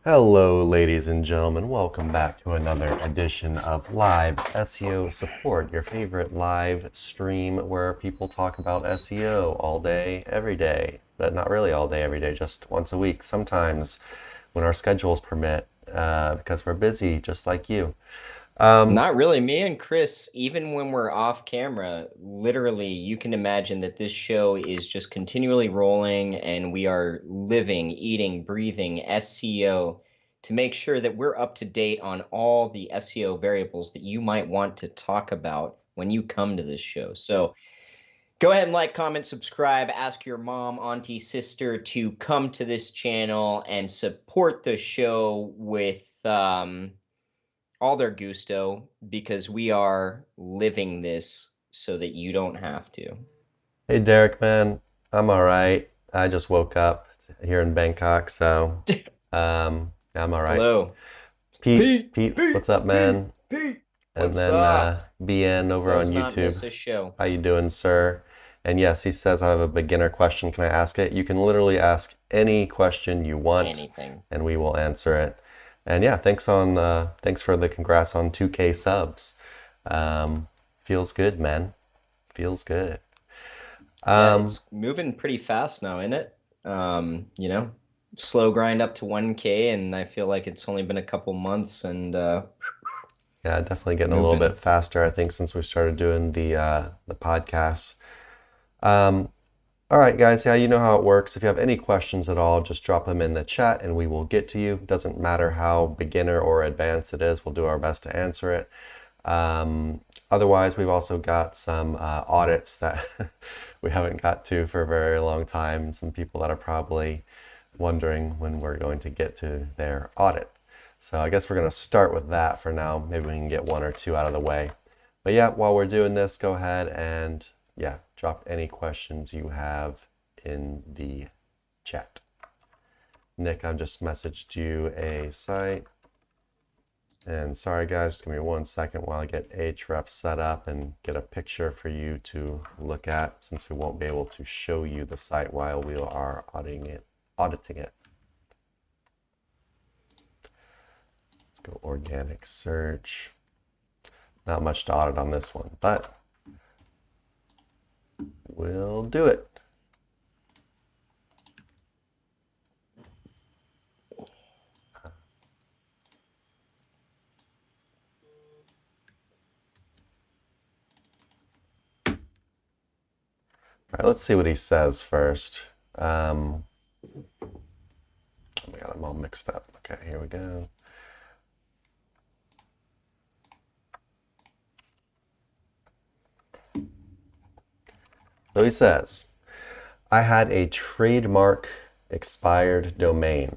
Hello, ladies and gentlemen. Welcome back to another edition of Live SEO Support, your favorite live stream where people talk about SEO all day, every day, but not really all day, every day, just once a week, sometimes when our schedules permit, because we're busy, just like you. Not really. Me and Chris, even when we're off camera, literally, you can imagine that this show is just continually rolling and we are living, eating, breathing SEO to make sure that we're up to date on all the SEO variables that you might want to talk about when you come to this show. So go ahead and like, comment, subscribe, ask your mom, auntie, sister to come to this channel and support the show with all their gusto because we are living this so that you don't have to. Hey, Derek, man, I'm all right. I just woke up here in Bangkok, so I'm all right. Hello. Pete, Pete, what's up, Pete, man? Pete. And What's then up? BN over on Does not YouTube. miss a show. How you doing, sir? And yes, he says I have a beginner question. Can I ask it? You can literally ask any question you want, Anything. and we will answer it. And yeah, thanks for the congrats on 2K subs. Feels good, man. Feels good. Yeah, Um, it's moving pretty fast now, isn't it? You know, slow grind up to 1K, and I feel like it's only been a couple months and yeah, definitely getting a little bit moving. faster, I think, since we started doing the podcast. Um, All right, guys. Yeah, you know how it works. If you have any questions at all, just drop them in the chat and we will get to you. Doesn't matter how beginner or advanced it is, we'll do our best to answer it. Otherwise, we've also got some audits that we haven't got to for a very long time. Some people that are probably wondering when we're going to get to their audit. So I guess we're going to start with that for now. Maybe we can get one or two out of the way. But yeah, while we're doing this, go ahead and yeah, drop any questions you have in the chat. Nick, I just messaged you a site. And sorry guys, just give me 1 second while I get Ahrefs set up and get a picture for you to look at, since we won't be able to show you the site while we are auditing it. Let's go organic search. Not much to audit on this one, but we'll do it. All right, let's see what he says first. Oh my God, I'm all mixed up. Okay, here we go. So he says, I had a trademark expired domain.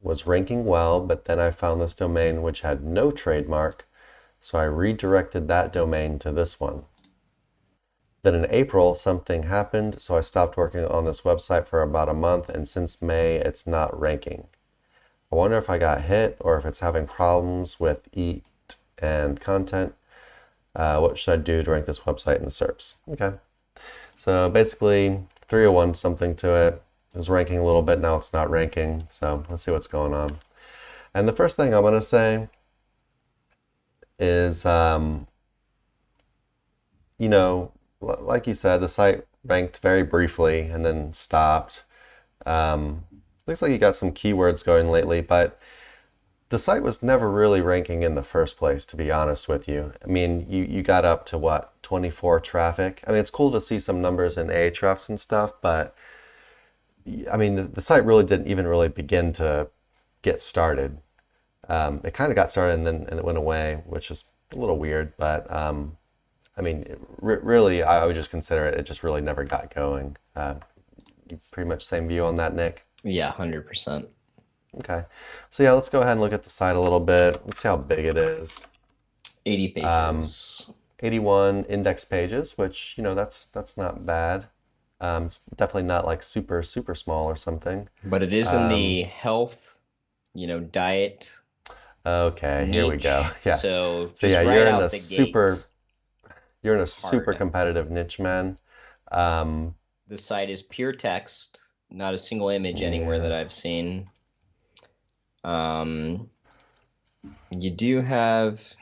Was ranking well, but then I found this domain which had no trademark, so I redirected that domain to this one. Then in April, something happened, so I stopped working on this website for about a month, and since May, it's not ranking. I wonder if I got hit or if it's having problems with EAT and content. What should I do to rank this website in the SERPs? Okay. So basically, 301 something to it. It was ranking a little bit, now it's not ranking. So let's see what's going on. And the first thing I'm going to say is, you know, like you said, the site ranked very briefly and then stopped. Looks like you got some keywords going lately, but the site was never really ranking in the first place, to be honest with you. I mean, you got up to what, 24 traffic? I mean, it's cool to see some numbers in Ahrefs and stuff, but I mean, the site really didn't even really begin to get started. It kind of got started and it went away, which is a little weird, but I mean, really, I would just consider it just really never got going. Pretty much same view on that, Nick? Yeah, 100%. Okay. So yeah, let's go ahead and look at the site a little bit. Let's see how big it is. 80 Um, pages. 81 index pages, which, you know, that's not bad. It's definitely not like super, super small or something. But it is in Um, the health, diet okay, here we go. niche. Yeah. So So just yeah, right out the gate, you're in a super hard. competitive niche, man. Um, The site is pure text, not a single image anywhere that yeah. I've seen. Um, you do have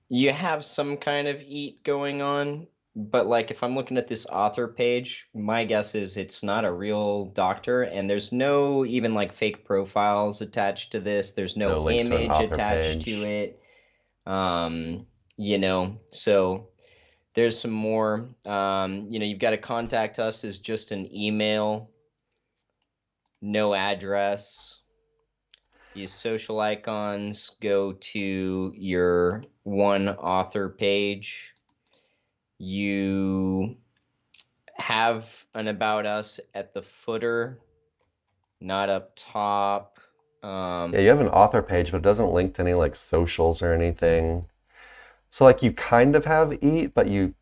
you have some kind of eat going on, but like if I'm looking at this author page, my guess is it's not a real doctor, and there's no even like fake profiles attached to this. There's no No link to an image author attached to page. it. So there's some more. You've got to contact us as just an email, no address. Use social icons, go to your one author page. You have an about us at the footer, not up top. Yeah, you have an author page, but it doesn't link to any like socials or anything. So like you kind of have eat, It's but you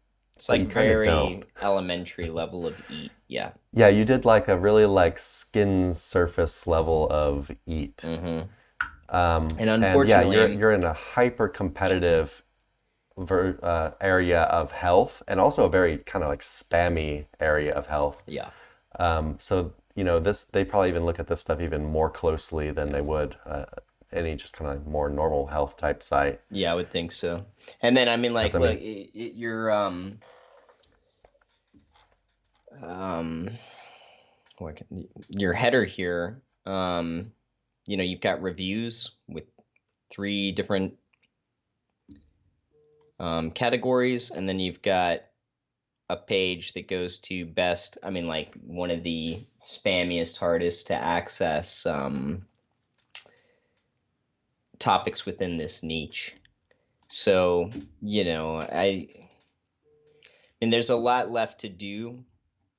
like kind of don't. very elementary level of eat. Yeah. Yeah, you did like a really like skin surface level of eat. Mm-hmm. And And yeah, unfortunately, you're in a hyper yeah, competitive area of health, and also a very kind of like spammy area of health. yeah, So this they probably even look at this stuff even more closely than yeah. they would any just kind of like more normal health type site. Yeah, I would think so. And then I mean, Because like, I look, mean, um, your header here, you've got reviews with three different categories, and then you've got a page that goes to best. I mean, like one of the spammiest, hardest to access topics within this niche. So, and there's a lot left to do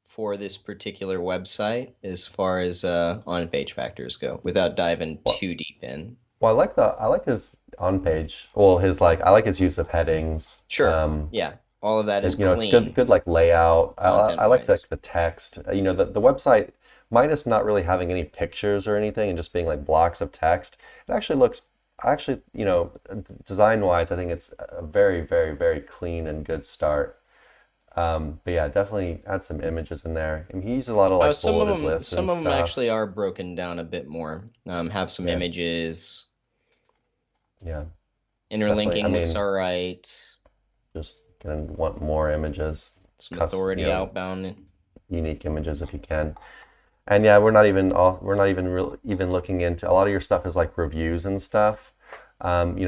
for this particular website as far as on-page factors go, without diving well, too deep in. well, I like his on page. Well, his like I like his use of headings. Sure, yeah, all of that is And it's clean good like layout. I like content-wise. the text. The website minus not really having any pictures or anything and just being like blocks of text. It actually looks actually, design wise, I think it's a very, very, very clean and good start. But yeah, definitely add some images in there. And he uses a lot of Oh, like bulleted lists some and of them stuff. actually are broken down a bit more. Have some Yeah, images. yeah, definitely. I Interlinking looks mean, all right. just gonna want more images, Some authority outbound. unique images if you can. And yeah, we're not even even looking into a lot of your stuff is like reviews and stuff.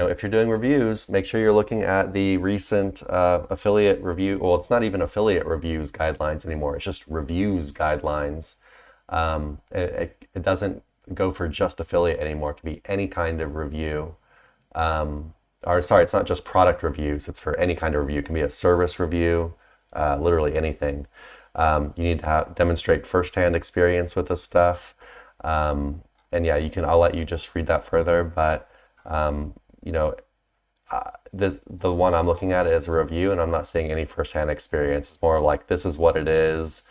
If you're doing reviews, make sure you're looking at the recent affiliate review. Well, it's not even affiliate reviews guidelines anymore. It's just reviews guidelines. It doesn't go for just affiliate anymore. It can be any kind of review. Or sorry, it's not just product reviews. It's for any kind of review. It can be a service review, literally anything. You need to demonstrate firsthand experience with this stuff. And yeah, I'll let you just read that further, but um, you know, the one I'm looking at is a review, and I'm not seeing any firsthand experience. It's more like this is what it is.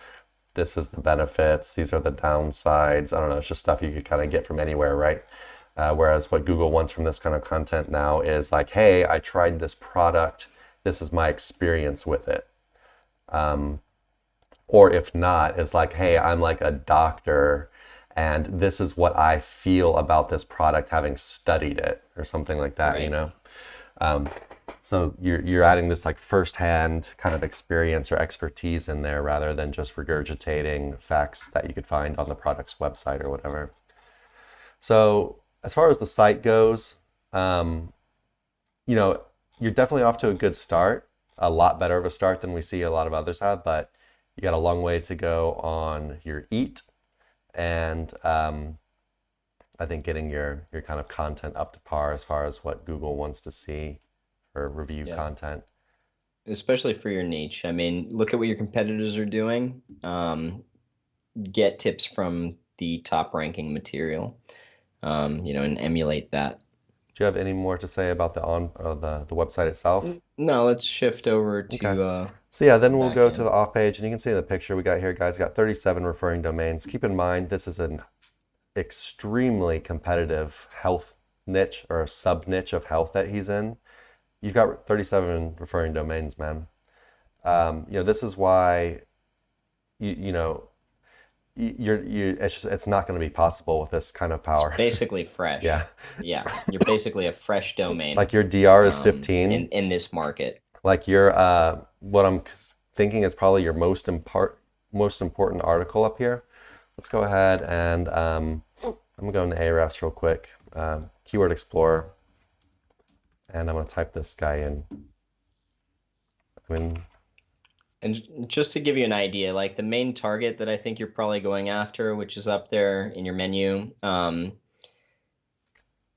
This is the benefits. These are the downsides. I don't know. It's just stuff you could kind of get from anywhere, right? Whereas what Google wants from this kind of content now is like, hey, I tried this product. This is my experience with it. Or if not, it's like, hey, I'm like a doctor and this is what I feel about this product having studied it or something like that. Right. Um, so you're adding this like firsthand kind of experience or expertise in there rather than just regurgitating facts that you could find on the product's website or whatever. So as far as the site goes, um, you know, you're definitely off to a good start, a lot better of a start than we see a lot of others have, but you got a long way to go on your eat and I think getting your kind of content up to par as far as what Google wants to see for review Yeah. content. Especially for your niche. I mean, look at what your competitors are doing. Get tips from the top ranking material, and emulate that. Do you have any more to say about the website itself? No, let's shift over Okay. to So yeah, the then we'll back go to end. the off page, and you can see the picture we got here, guys. Got 37 referring domains. Keep in mind, this is an extremely competitive health niche or a sub niche of health that he's in. You've got 37 referring domains, man. This is why you know it's not going to be possible with this kind of It's power. basically fresh. Yeah. Yeah, you're basically a fresh domain Like your DR is in 15. this market. Like your what I'm thinking is probably your most important article up here. Let's go ahead and I'm going to Ahrefs real quick. Keyword Explorer, and I'm going to type this guy in. I mean, And just to give you an idea, like the main target that I think you're probably going after, which is up there in your menu,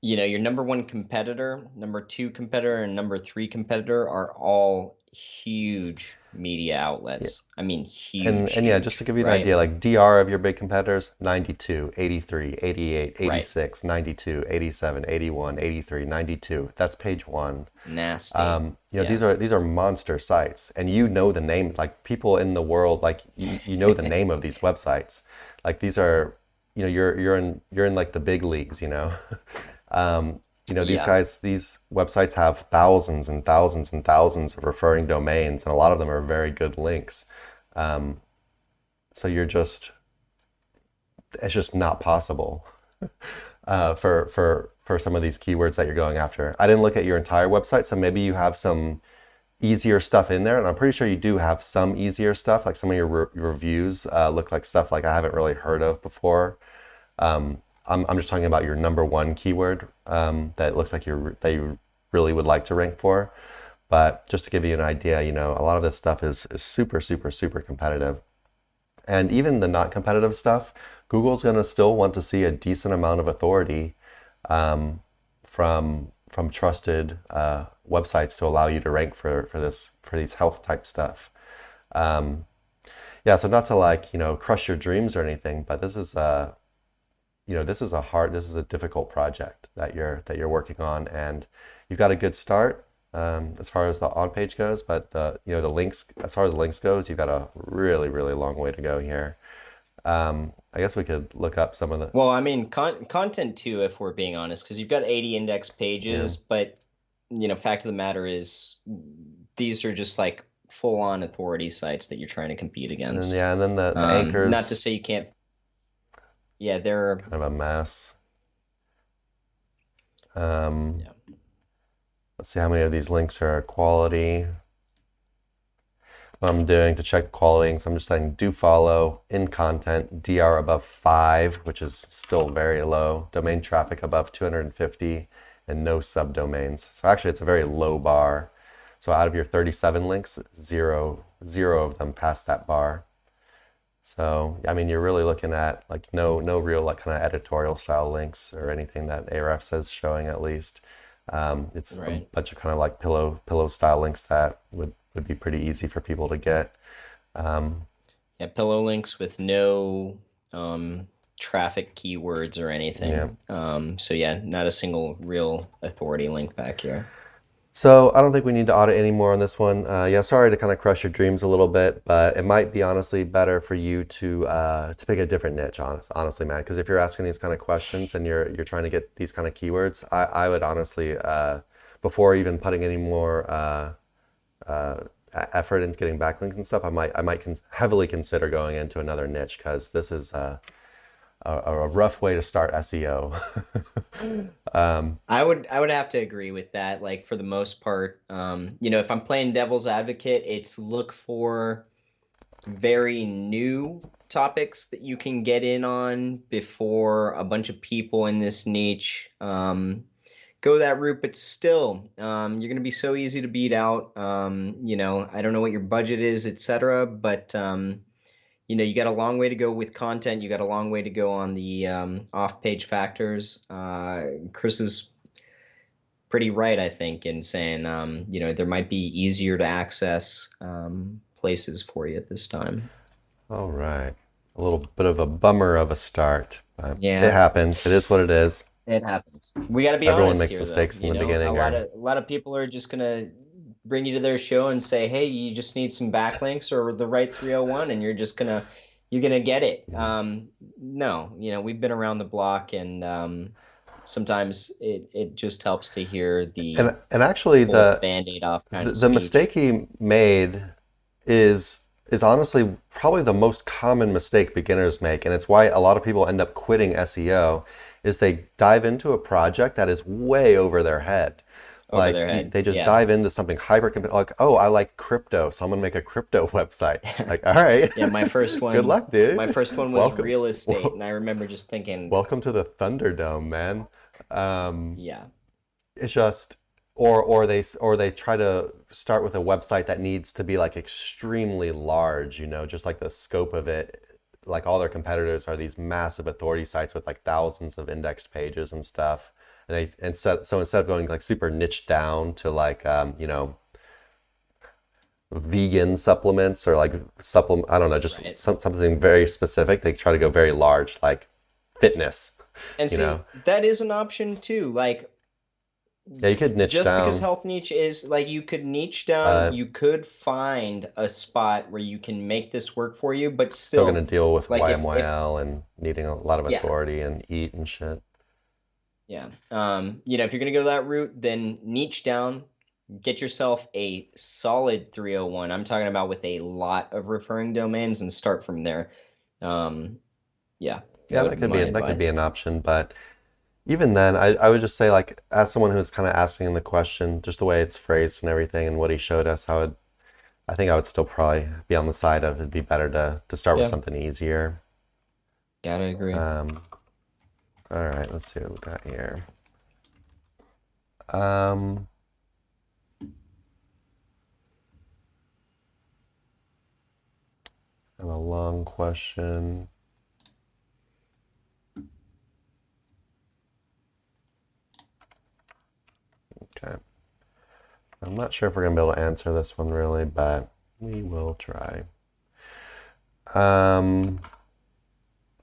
your number one competitor, number two competitor, and number three competitor are all huge media yeah. outlets. I mean, And yeah, just huge, to give you an right? idea, like DR of your big competitors, 92, 83, 88, Right. 86, 92, 87, 81, 83, 92. That's page one. Nasty. These Yeah. are monster sites, and you know the name, like people in the world, like you know the name of these websites. Like these are, you're in like the big leagues, you know. These Yeah. guys, these websites have thousands and thousands and thousands of referring domains, and a lot of them are very good links. So it's just not possible for some of these keywords that you're going after. I didn't look at your entire website, so maybe you have some easier stuff in there, and I'm pretty sure you do have some easier stuff. Like some of your reviews look like stuff like I haven't really heard of before. I'm just talking about your number one keyword that looks like that you really would like to rank for. But just to give you an idea, a lot of this stuff is super, super, super competitive. And even the not competitive stuff, Google's going to still want to see a decent amount of authority from trusted websites to allow you to rank for these health type stuff. Yeah, so not to like crush your dreams or anything, but this is a difficult project that you're working on, and you've got a good start as far as the on page goes, but the links, as far as the links goes, you've got a really, really long way to go here. I guess we could look up some of the, Well, I mean, content too, if we're being honest, because you've got 80 index yeah, pages, but fact of the matter is, these are just like full-on authority sites that you're trying to compete and then against. yeah, and then the Not to anchors, say you can't. Yeah, they're. kind of a mess. Um, Yeah. let's see how many of these links are quality. What I'm doing to check quality, so I'm just saying do follow, in content, DR above 5, which is still very low, domain traffic above 250, and no subdomains. So actually it's a very low bar. So out of your 37 links, zero of them pass that bar. So I mean, you're really looking at like no real like kind of editorial style links or anything that Ahrefs is showing at least. It's a Right. bunch of kind of like pillow style links that would be pretty easy for people to get. Um, Yeah, pillow links with no traffic keywords or yeah. anything. So yeah, not a single real authority link back here. So I don't think we need to audit any more on this one. Yeah, sorry to kind of crush your dreams a little bit, but it might be honestly better for you to pick a different niche, honestly, man. Because if you're asking these kind of questions and you're trying to get these kind of keywords, I would honestly before even putting any more effort into getting backlinks and stuff, I might heavily consider going into another niche because this is a rough way to start SEO. I would have to agree with that. Like for the most part, if I'm playing devil's advocate, it's look for very new topics that you can get in on before a bunch of people in this niche go that route. But still, you're going to be so easy to beat out. I don't know what your budget is, etc. But you got a long way to go with content. You got a long way to go on the off-page factors. Chris is pretty right, I think, in saying there might be easier to access places for you at this time. All right. A little bit of a bummer of a start, but it Yeah, happens. It is what it is. it happens. We got to be Everyone honest makes here, though. mistakes in the A beginning, lot or of a lot of people are just gonna bring you to their show and say, "Hey, you just need some backlinks or the right 301," and you're gonna get it. No, we've been around the block, and sometimes it just helps to hear and the and actually pull the the band-aid off kind the, of the speech. mistake he made is is honestly probably the most common mistake beginners make, and it's why a lot of people end up quitting SEO, is they dive into a project that is way over their head. Over Like their head. they just Yeah. dive into something hyper like, oh, I like crypto, so I'm gonna make a crypto website. Like, all right, Yeah, my first good one, luck, dude. my first one was Welcome, real estate, and I remember just thinking, welcome to the Thunderdome, man. Um, yeah, it's just, or they try to start with a website that needs to be like extremely large, just like the scope of it. Like all their competitors are these massive authority sites with like thousands of indexed pages and stuff. So instead of going like super niche down to like vegan supplements or like supplement, I don't know, just right. something very specific, they try to go very large, like fitness, And you know. see, that is an option too. Like, Yeah, you could niche just because down, health niche is like you could niche down, but you could find a spot where you can make this work for you, but still going to still, deal with like if YMYL and needing a lot of yeah, authority and eat and shit. yeah. If you're gonna go that route, then niche down, get yourself a solid 301. I'm talking about with a lot of referring domains and start from there. Um, yeah, Yeah, that would be my that could be advice. an option, but even then, I would just say like as someone who's kind of asking the question, just the way it's phrased and everything and what he showed us, I think I would still probably be on the side of it'd be better to start with Yeah, something easier. gotta agree. Um, all right, let's see what we got here. Um, I have a long question. Okay. I'm not sure if we're gonna be able to answer this one really, but we will try. Um,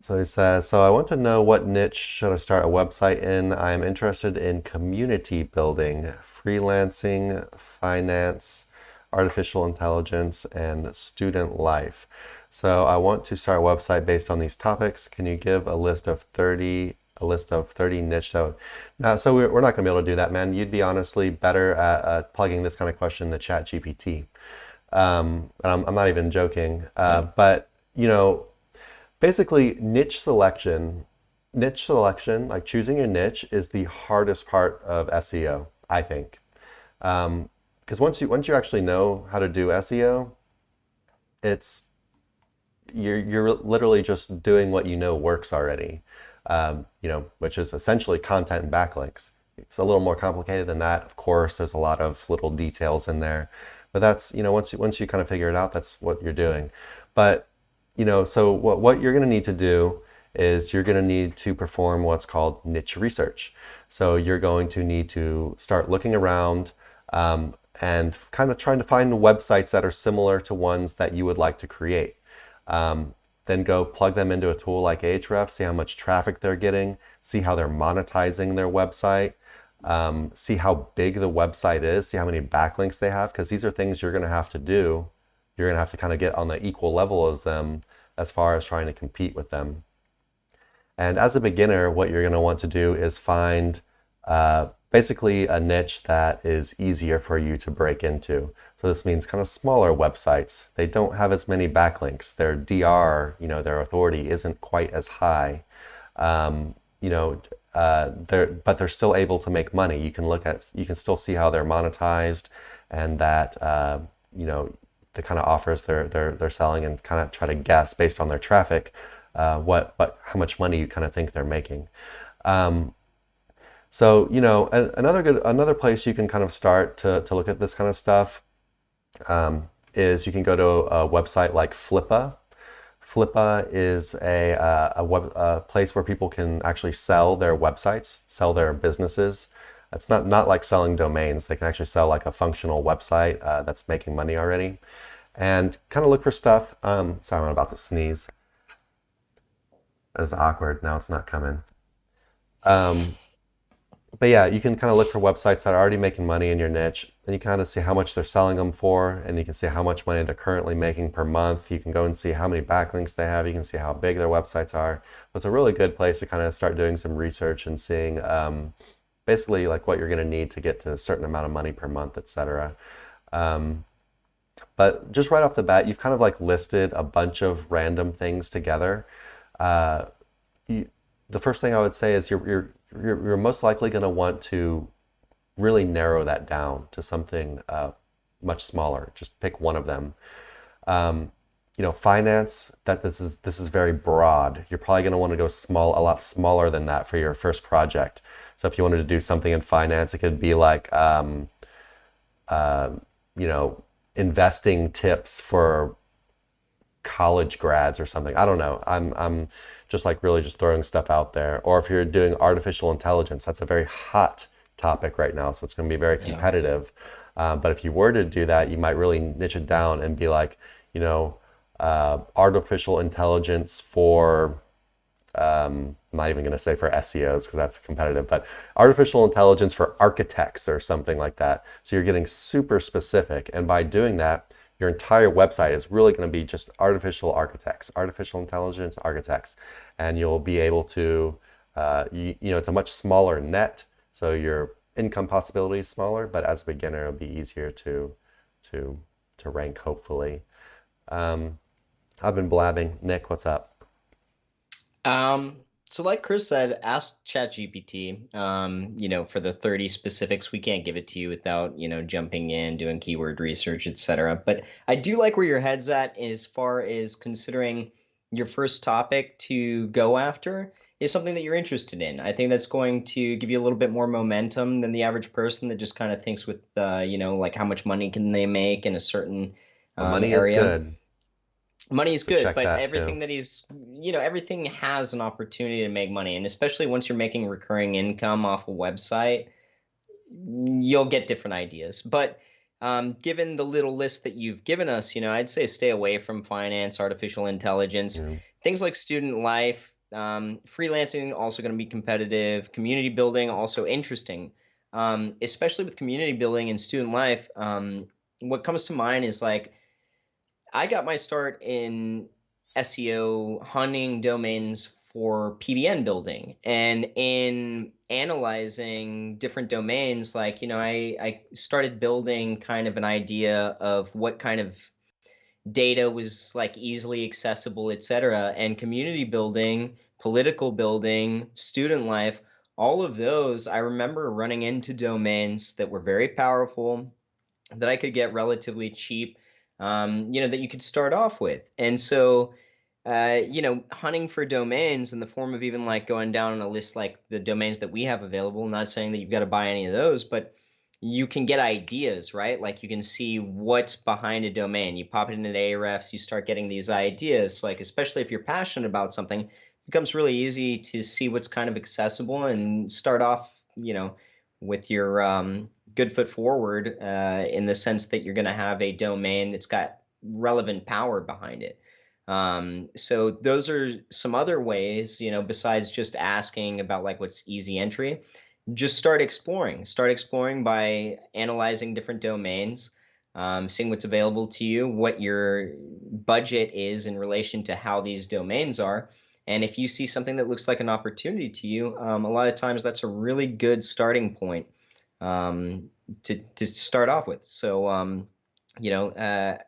so he says, so I want to know what niche should I start a website in? I am interested in community building, freelancing, finance, artificial intelligence, and student life. So I want to start a website based on these topics. Can you give a list of 30 niche? So we're not going to be able to do that, man. You'd be honestly better at plugging this kind of question in the chat GPT. And I'm not even joking. Yeah. But, basically niche selection, like choosing your niche is the hardest part of SEO, I think. Because once you actually know how to do SEO, it's you're literally just doing what you know works already, which is essentially content and backlinks. It's a little more complicated than that. Of course, there's a lot of little details in there, but that's, once you kind of figure it out, that's what you're doing. But, so what you're going to need to do is you're going to need to perform what's called niche research. So you're going to need to start looking around, and kind of trying to find websites that are similar to ones that you would like to create. Then go plug them into a tool like Ahrefs, see how much traffic they're getting, see how they're monetizing their website, see how big the website is, see how many backlinks they have, because these are things you're going to have to do. You're going to have to kind of get on the equal level as them as far as trying to compete with them. And as a beginner, what you're going to want to do is find basically a niche that is easier for you to break into. So this means kind of smaller websites. They don't have as many backlinks. Their DR, their authority isn't quite as high. But they're still able to make money. You can still see how they're monetized, and that the kind of offers they're selling, and kind of try to guess based on their traffic how much money you kind of think they're making. So another place you can kind of start to look at this kind of stuff is you can go to a website like Flippa. Flippa is a place where people can actually sell their websites, sell their businesses. It's not like selling domains. They can actually sell like a functional website that's making money already, and kind of look for stuff. Sorry, I'm about to sneeze. That's awkward. Now it's not coming. But yeah, you can kind of look for websites that are already making money in your niche, and you kind of see how much they're selling them for, and you can see how much money they're currently making per month. You can go and see how many backlinks they have. You can see how big their websites are. But it's a really good place to kind of start doing some research and seeing basically like what you're going to need to get to a certain amount of money per month, etc. But just right off the bat, you've kind of like listed a bunch of random things together. Uh, you, the first thing I would say is you're most likely going to want to really narrow that down to something much smaller. Just pick one of them. Um, finance, that this is very broad. You're probably going to want to go a lot smaller than that for your first project. So if you wanted to do something in finance, it could be like, uh, you know, investing tips for college grads or something. I don't know. I'm just like really just throwing stuff out there. Or if you're doing artificial intelligence, that's a very hot topic right now, so it's going to be very Yeah. competitive. But if you were to do that, you might really niche it down and be like, artificial intelligence for I'm not even going to say for SEOs because that's competitive, but artificial intelligence for architects or something like that. So you're getting super specific. And by doing that, your entire website is really going to be just artificial intelligence architects. And you'll be able to, it's a much smaller net. So your income possibility is smaller, but as a beginner, it'll be easier to, to rank, hopefully. Um, I've been blabbing. Nick, what's up? So like Chris said, ask ChatGPT, for the 30 specifics. We can't give it to you without, jumping in, doing keyword research, etc. But I do like where your head's at as far as considering your first topic to go after is something that you're interested in. I think that's going to give you a little bit more momentum than the average person that just kind of thinks with, like how much money can they make in a certain Well, money is area. good. Money is So good, check but that too. everything that everything has an opportunity to make money. And especially once you're making recurring income off a website, you'll get different ideas. But given the little list that you've given us, I'd say stay away from finance, artificial intelligence, Yeah. things like student life, freelancing, also going to be competitive, community building, also interesting. Especially with community building and student life, what comes to mind is like, I got my start in SEO hunting domains for PBN building and in analyzing different domains. Like, I started building kind of an idea of what kind of data was like easily accessible, etc. And community building, political building, student life, all of those, I remember running into domains that were very powerful that I could get relatively cheap, that you could start off with. And so, hunting for domains in the form of even like going down on a list like the domains that we have available, not saying that you've got to buy any of those, but you can get ideas, right? Like you can see what's behind a domain. You pop it into Ahrefs, you start getting these ideas, like especially if you're passionate about something, it becomes really easy to see what's kind of accessible and start off, with your good foot forward in the sense that you're going to have a domain that's got relevant power behind it. So those are some other ways, besides just asking about like what's easy entry. Just start exploring. Start exploring by analyzing different domains, seeing what's available to you, what your budget is in relation to how these domains are. And if you see something that looks like an opportunity to you, a lot of times that's a really good starting point to start off with. So, you know, uh,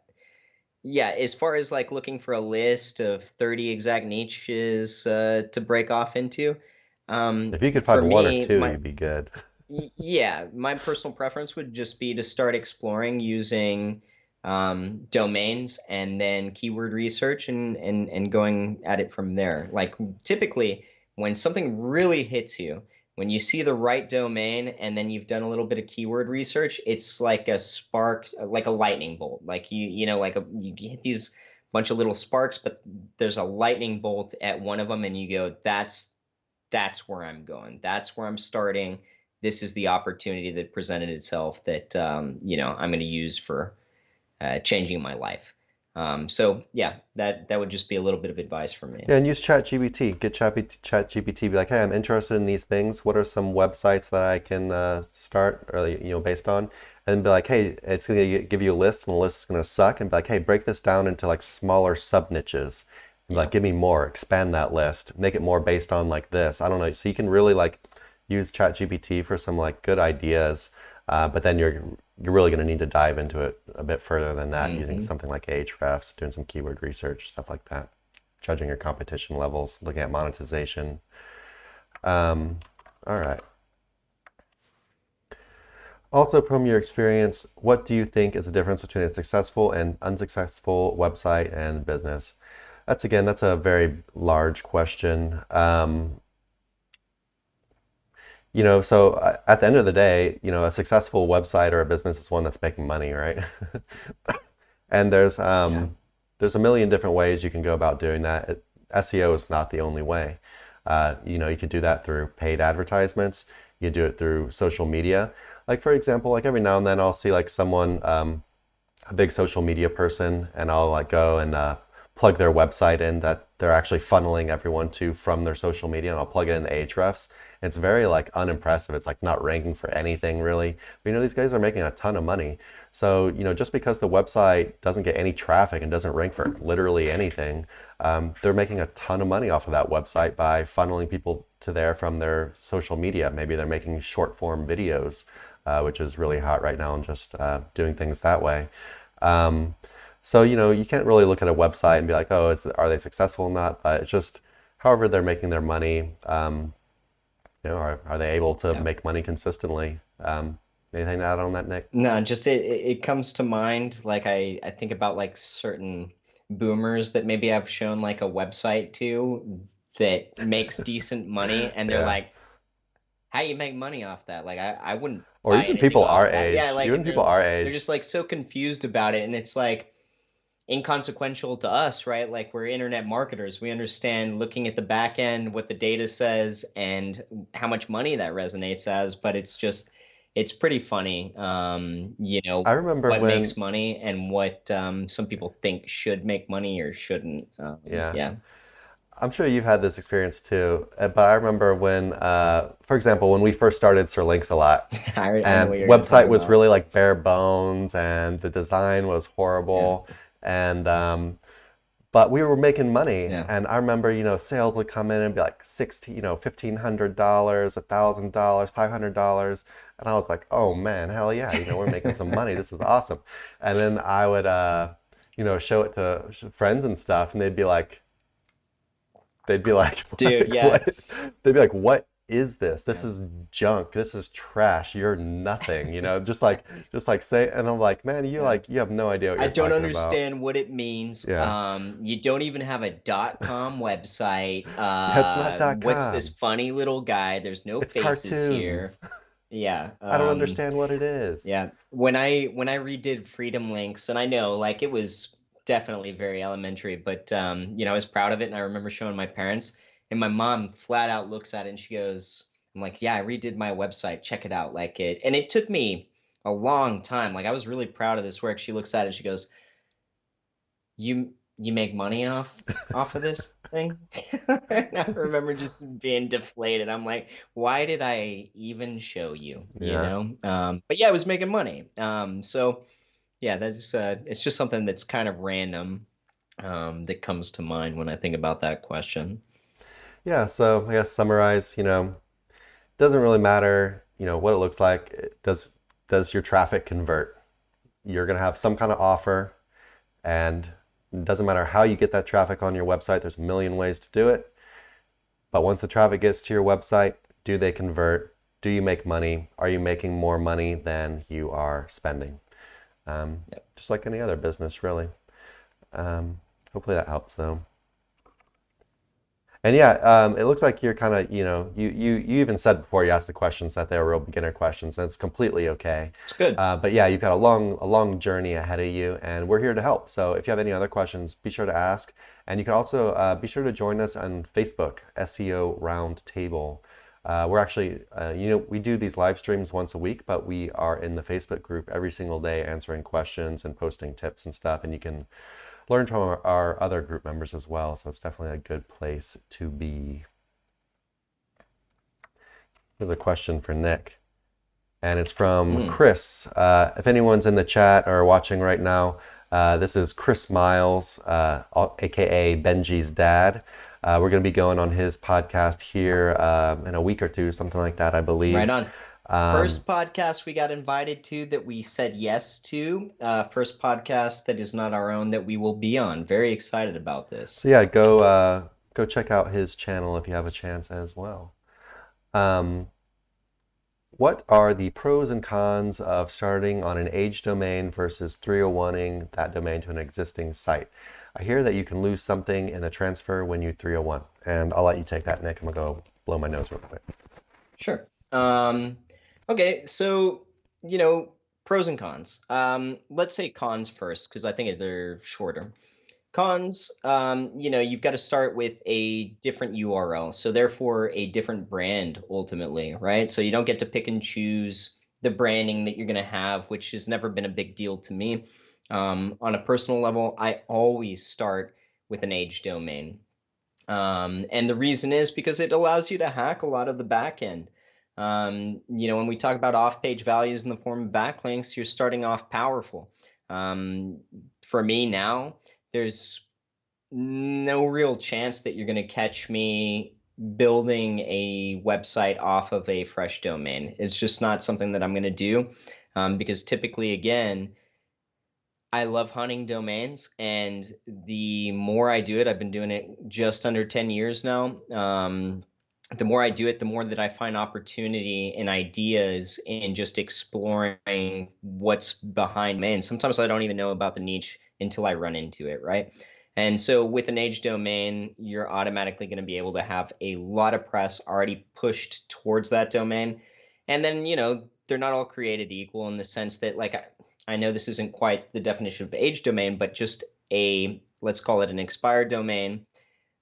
yeah, as far as like looking for a list of 30 exact niches to break off into, If you could for find one or me, two, you'd be good. yeah, my personal preference would just be to start exploring using domains and then keyword research and going at it from there. Like typically, when something really hits you, when you see the right domain and then you've done a little bit of keyword research, it's like a spark, like a lightning bolt. Like you hit these bunch of little sparks, but there's a lightning bolt at one of them, and you go, that's where I'm going. That's where I'm starting. This is the opportunity that presented itself that I'm going to use for changing my life. So yeah, that would just be a little bit of advice from me. Yeah, and use ChatGPT. Get ChatGPT. Be like, hey, I'm interested in these things. What are some websites that I can start, or based on? And be like, hey, it's gonna give you a list, and the list is gonna suck. And be like, hey, break this down into like smaller sub niches. And be like, Yeah. give me more. Expand that list. Make it more based on like this. I don't know. So you can really like use ChatGPT for some like good ideas. But then you're really going to need to dive into it a bit further than that, using Hmm. something like Ahrefs, doing some keyword research, stuff like that, judging your competition levels, looking at monetization. All right. Also, from your experience, what do you think is the difference between a successful and unsuccessful website and business? That's a very large question. At the end of the day, a successful website or a business is one that's making money, right? And Yeah. there's a million different ways you can go about doing that. SEO is not the only way. You could do that through paid advertisements. You do it through social media. Like for example, like every now and then I'll see like someone, a big social media person, and I'll like go and plug their website in that they're actually funneling everyone to from their social media, and I'll plug it in Ahrefs. It's very like unimpressive. It's like not ranking for anything really. But these guys are making a ton of money. So, just because the website doesn't get any traffic and doesn't rank for literally anything, they're making a ton of money off of that website by funneling people to there from their social media. Maybe they're making short form videos, which is really hot right now, and just doing things that way. So, you can't really look at a website and be like, oh, are they successful or not? But it's just however they're making their money. Are they able to Yeah. make money consistently? Anything to add on that, Nick? No, just it comes to mind, like I think about like certain boomers that maybe I've shown like a website to that makes decent money, and they're Yeah. like, how you make money off that? Like I wouldn't Or buy even anything people off our of that. Yeah, age, like, even and people our they're age. just like so confused about it, and it's like inconsequential to us, right? Like we're internet marketers. We understand looking at the back end, what the data says, and how much money that resonates as, but it's pretty funny, I remember what when, makes money and what some people think should make money or shouldn't. yeah, Yeah. I'm sure you've had this experience too, but I remember when, for example, when we first started Sir Links a lot, I know and what you're going to talk website was about. really like bare bones, and the design was Yeah. horrible, and but we were making money, Yeah. and I remember, sales would come in and be like $1,500, $1,000, $500, and I was like, oh man, hell yeah, we're making some money. This is awesome. And then I would, show it to friends and stuff, and they'd be like, Dude, yeah. what? They'd be like, what is this? This Yeah. is junk. This is trash. You're nothing. Just like say, and I'm like, man, Yeah. you have no idea what I you're don't talking about. understand what it means. Yeah. You don't even have a .com website. Yeah, it's not What's this .com. funny little guy? There's no It's faces cartoons. here. Yeah. I don't understand what it is. Yeah. When I redid Freedom Links, and I know like it was definitely very elementary, but I was proud of it, and I remember showing my parents, and my mom flat out looks at it and she goes, I'm like, yeah, I redid my website. Check it out. Like it, and it took me a long time. Like I was really proud of this work. She looks at it and she goes, you make money off of this thing? And I remember just being deflated. I'm like, why did I even show you? Yeah. But yeah, I was making money. So yeah, that's it's just something that's kind of random, that comes to mind when I think about that question. Yeah, so I guess summarize, doesn't really matter, what it looks like. Does your traffic convert? You're going to have some kind of offer, and it doesn't matter how you get that traffic on your website. There's a million ways to do it. But once the traffic gets to your website, do they convert? Do you make money? Are you making more money than you are spending? Just like any other business, really. Hopefully that helps, though. And yeah, it looks like you're kind of, you even said before you asked the questions that they were real beginner questions. That's completely okay. It's good. But yeah, you've got a long journey ahead of you, and we're here to help. So if you have any other questions, be sure to ask. And you can also be sure to join us on Facebook, SEO Roundtable. We're actually, we do these live streams once a week, but we are in the Facebook group every single day answering questions and posting tips and stuff. And you can learn from our other group members as well. So it's definitely a good place to be. Here's a question for Nick, and it's from Mm. Chris. If anyone's in the chat or watching right now, this is Chris Miles, aka Benji's dad. We're going to be going on his podcast here in a week or two, something like that, I believe. Right on. First podcast we got invited to that we said yes to. First podcast that is not our own that we will be on. Very excited about this. So yeah, go check out his channel if you have a chance as well. Um, what are the pros and cons of starting on an age domain versus 301ing that domain to an existing site? I hear that you can lose something in the transfer when you 301, and I'll let you take that, Nick. I'm gonna go blow my nose real quick. Sure. Okay, so, pros and cons. Let's say cons first, because I think they're shorter. Cons, you've got to start with a different URL, so therefore a different brand ultimately, right? So you don't get to pick and choose the branding that you're going to have, which has never been a big deal to me. On a personal level, I always start with an age domain. And the reason is because it allows you to hack a lot of the back end. When we talk about off page values in the form of backlinks, you're starting off powerful. Um, for me now, there's no real chance that you're going to catch me building a website off of a fresh domain. It's just not something that I'm going to do because typically, again, I love hunting domains, and the more I do it, I've been doing it just under 10 years now. The more I do it, the more that I find opportunity and ideas in just exploring what's behind domains. Sometimes I don't even know about the niche until I run into it, right? And so with an age domain, you're automatically going to be able to have a lot of press already pushed towards that domain. And then, they're not all created equal in the sense that, like, I know this isn't quite the definition of age domain, but just let's call it an expired domain.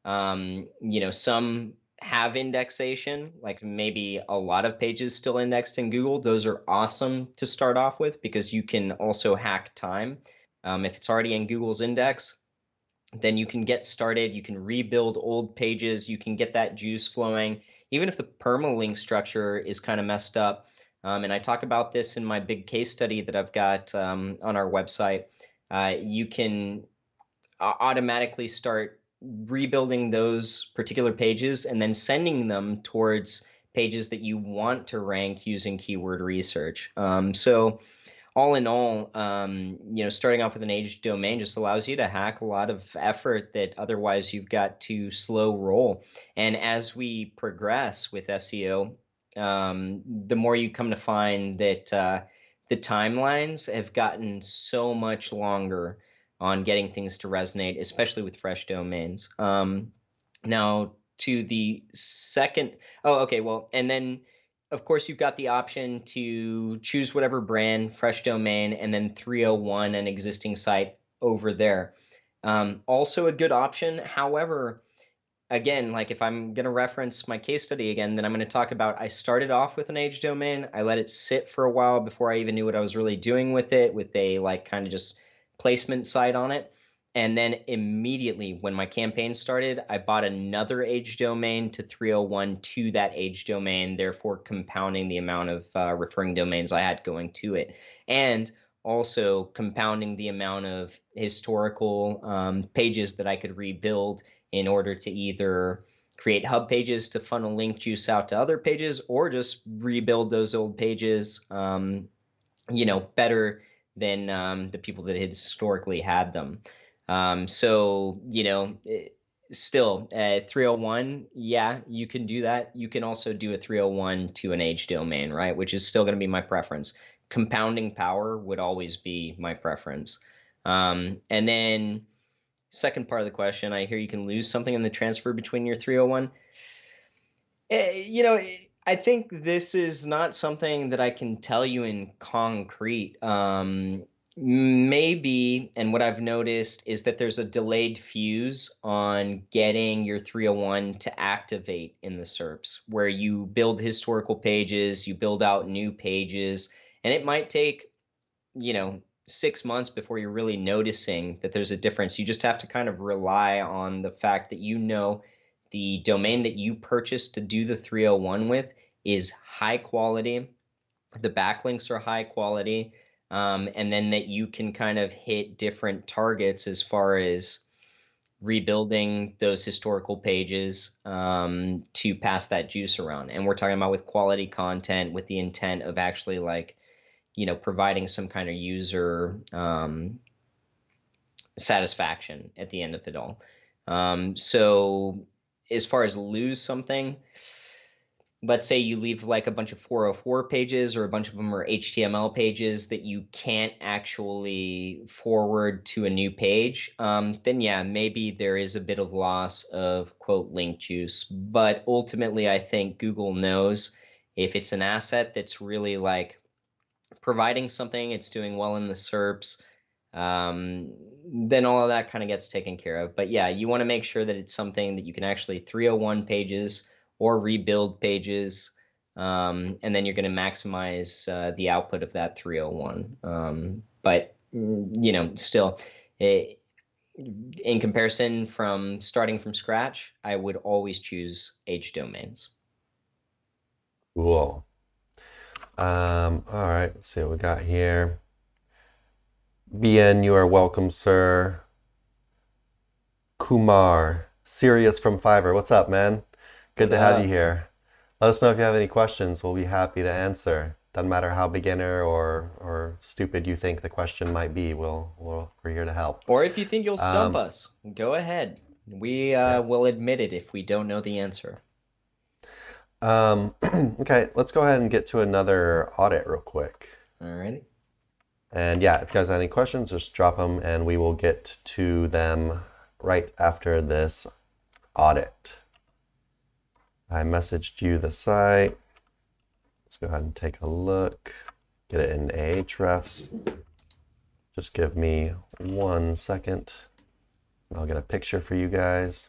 Some have indexation, like maybe a lot of pages still indexed in Google. Those are awesome to start off with because you can also hack time. If it's already in Google's index, then you can get started. You can rebuild old pages. You can get that juice flowing, even if the permalink structure is kind of messed up. And I talk about this in my big case study that I've got on our website. You can automatically start rebuilding those particular pages and then sending them towards pages that you want to rank using keyword research. So all in all, starting off with an age domain just allows you to hack a lot of effort that otherwise you've got to slow roll. And as we progress with SEO, the more you come to find that the timelines have gotten so much longer on getting things to resonate, especially with fresh domains. Now, to the second, oh, okay, well, and then of course, you've got the option to choose whatever brand, fresh domain, and then 301 an existing site over there. Also a good option. However, again, like if I'm going to reference my case study again, then I'm going to talk about I started off with an age domain. I let it sit for a while before I even knew what I was really doing with it, with a like kind of just placement site on it. And then immediately when my campaign started, I bought another age domain to 301 to that age domain, therefore compounding the amount of referring domains I had going to it. And also compounding the amount of historical pages that I could rebuild in order to either create hub pages to funnel link juice out to other pages or just rebuild those old pages, better than the people that had historically had them. Still, 301, yeah, you can do that. You can also do a 301 to an age domain, right? Which is still going to be my preference. Compounding power would always be my preference. And then second part of the question, I hear you can lose something in the transfer between your 301. I think this is not something that I can tell you in concrete. Maybe, and what I've noticed is that there's a delayed fuse on getting your 301 to activate in the SERPs, where you build historical pages, you build out new pages, and it might take 6 months before you're really noticing that there's a difference. You just have to kind of rely on the fact that the domain that you purchased to do the 301 with is high quality, the backlinks are high quality, and then that you can kind of hit different targets as far as rebuilding those historical pages to pass that juice around. And we're talking about with quality content with the intent of actually like, providing some kind of user satisfaction at the end of it all. So as far as lose something, let's say you leave like a bunch of 404 pages or a bunch of them are HTML pages that you can't actually forward to a new page, then yeah, maybe there is a bit of loss of quote link juice. But ultimately, I think Google knows if it's an asset that's really like providing something, it's doing well in the SERPs, um, then all of that kind of gets taken care of. But yeah, you want to make sure that it's something that you can actually 301 pages or rebuild pages, and then you're going to maximize the output of that 301. But still, it, in comparison from starting from scratch, I would always choose H domains. Cool. All right, let's see what we got here. BN, you are welcome, sir. Kumar, Sirius from Fiverr. What's up, man? Good to have you here. Let us know if you have any questions. We'll be happy to answer. Doesn't matter how beginner or stupid you think the question might be. We're here to help. Or if you think you'll stump us, go ahead. We will admit it if we don't know the answer. Okay, let's go ahead and get to another audit real quick. All right. And yeah, if you guys have any questions, just drop them and we will get to them right after this audit. I messaged you the site. Let's go ahead and take a look. Get it in Ahrefs. Just give me 1 second. I'll get a picture for you guys.